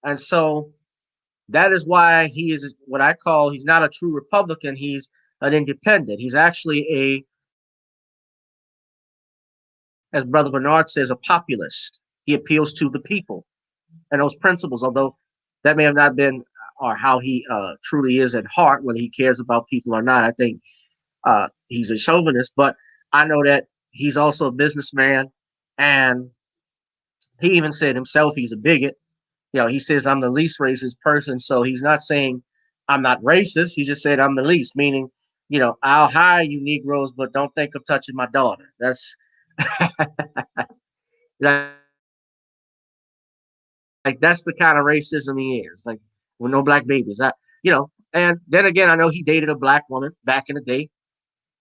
And so that is why he is what I call, he's not a true Republican, he's an independent. He's actually as Brother Bernard says, a populist. He appeals to the people and those principles, although that may have not been or how he truly is at heart, whether he cares about people or not. I think he's a chauvinist, but I know that he's also a businessman, and he even said himself he's a bigot. You know, he says I'm the least racist person, so he's not saying I'm not racist. He just said I'm the least, meaning, you know, I'll hire you Negroes, but don't think of touching my daughter. That's like that's the kind of racism he is. Like with no black babies. And then again, I know he dated a black woman back in the day,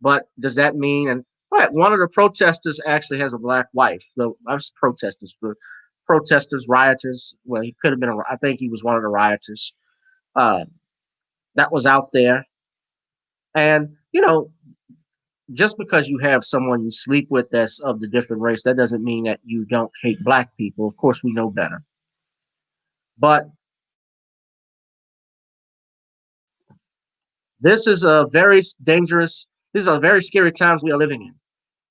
but does that mean? And one of the protesters actually has a black wife. So I was protesters, rioters. Well, he could have been. I think he was one of the rioters. That was out there, and just because you have someone you sleep with that's of the different race, that doesn't mean that you don't hate black people. Of course, we know better. But this is a very dangerous, this is a very scary times we are living in.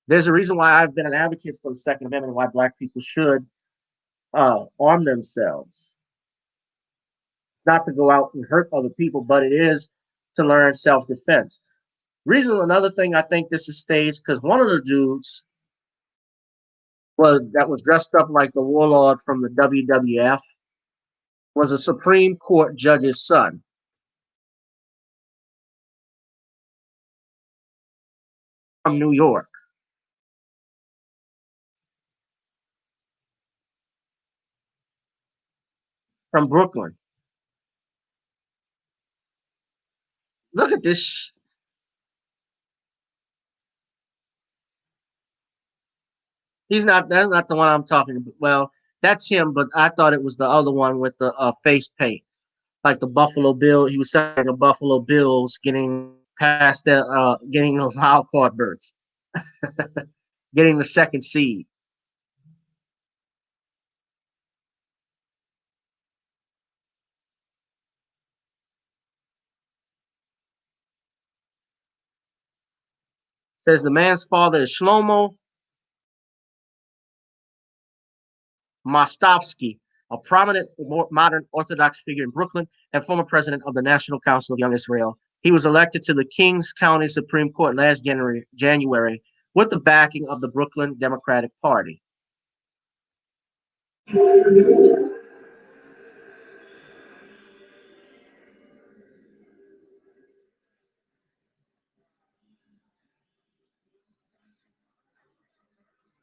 There's a reason why I've been an advocate for the Second Amendment, why black people should arm themselves. It's not to go out and hurt other people, but it is to learn self-defense. Another thing I think this is staged because one of the dudes was dressed up like the warlord from the WWF was a Supreme Court judge's son from New York, from Brooklyn. Look at this. He's not. That's not the one I'm talking about. Well, that's him, but I thought it was the other one with the face paint, like the Buffalo Bill. He was selling the Buffalo Bills, getting past that, getting a wild card berth, getting the second seed. Says the man's father is Shlomo Mostovsky, a prominent modern Orthodox figure in Brooklyn and former president of the National Council of Young Israel. He was elected to the Kings County Supreme Court last January with the backing of the Brooklyn Democratic Party.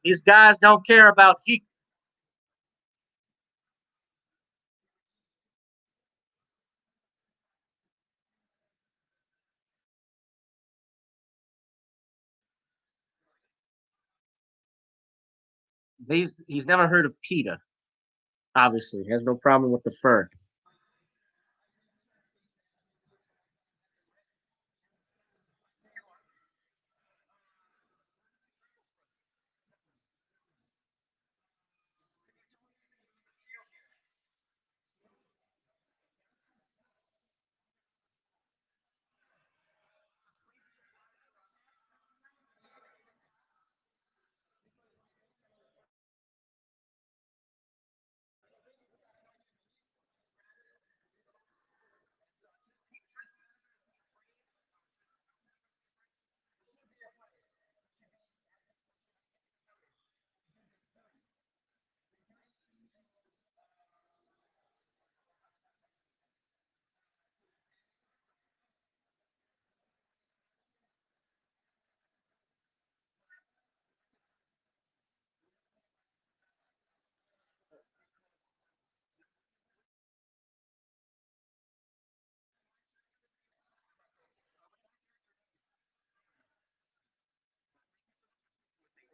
These guys don't care about he's never heard of PETA. Obviously, he has no problem with the fur.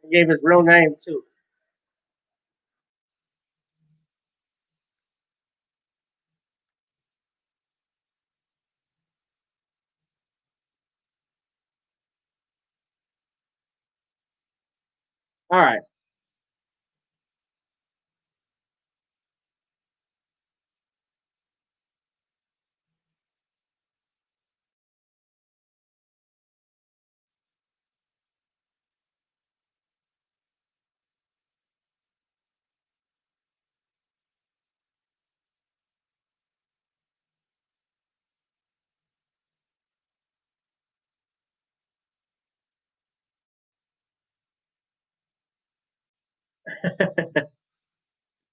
He gave his real name too. All right.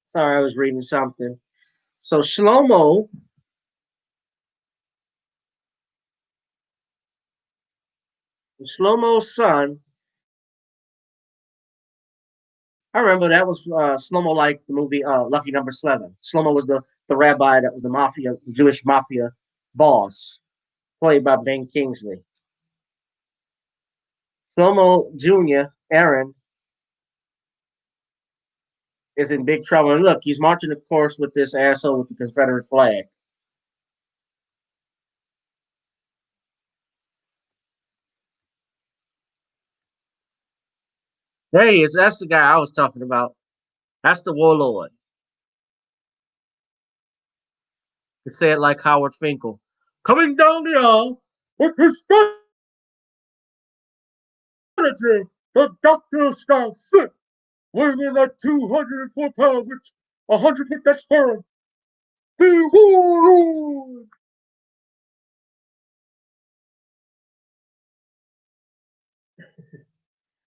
Sorry, I was reading something. So Shlomo's son. I remember that was Shlomo, like the movie Lucky Number 11. Shlomo was the rabbi that was the mafia, the Jewish mafia boss, played by Ben Kingsley. Shlomo Jr., Aaron, is in big trouble. And look, he's marching, of course, with this asshole with the Confederate flag. There he is. That's the guy I was talking about. That's the warlord. You say it like Howard Finkel. Coming down the aisle with his manager, the Dr. Scout sick, weighing in at 204 pounds with 100 that's firm.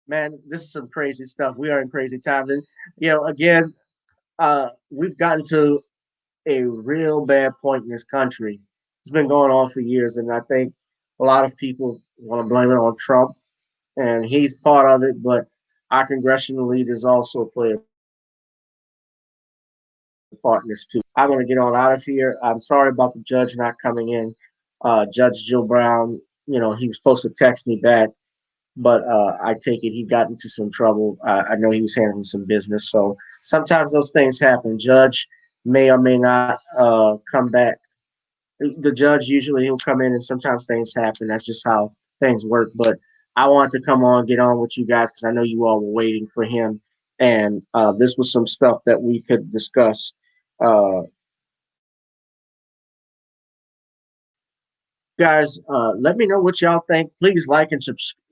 Man, this is some crazy stuff. We are in crazy times, and again, we've gotten to a real bad point in this country. It's been going on for years, and I think a lot of people want to blame it on Trump, and he's part of it. But our congressional leaders also play a part in this too. I'm going to get on out of here. I'm sorry about the judge not coming in. Judge Jill Brown, he was supposed to text me back, but I take it he got into some trouble. I know he was handling some business, so sometimes those things happen. Judge may or may not come back. The judge usually he'll come in, and sometimes things happen. That's just how things work. But I want to come on, get on with you guys because I know you all were waiting for him, and this was some stuff that we could discuss. Uh, Guys, let me know what y'all think. Please like and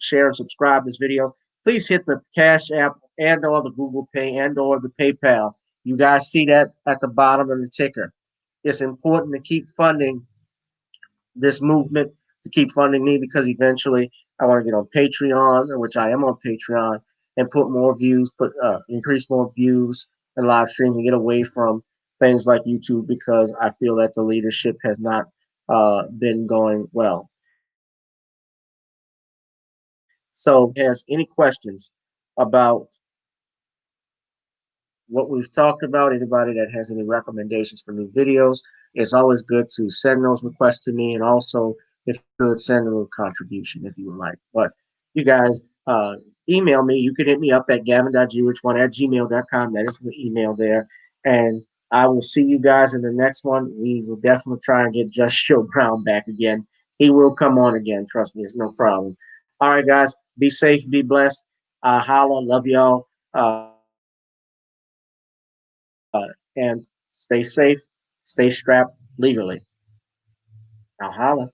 share and subscribe this video. Please hit the Cash App and or the Google Pay and or the PayPal. You guys see that at the bottom of the ticker. It's important to keep funding this movement, to keep funding me, because eventually I want to get on Patreon, which I am on Patreon, and put more views, increase more views and live stream and get away from things like YouTube, because I feel that the leadership has not been going well. So, has any questions about what we've talked about? Anybody that has any recommendations for new videos, it's always good to send those requests to me. And also, if you could send a little contribution if you would like. But you guys, email me. You can hit me up at gavin.gwh1@gmail.com. That is my email there. And I will see you guys in the next one. We will definitely try and get Just Joe Brown back again. He will come on again. Trust me, it's no problem. All right, guys, be safe, be blessed. Holla, love y'all. And stay safe, stay strapped legally. Now holla.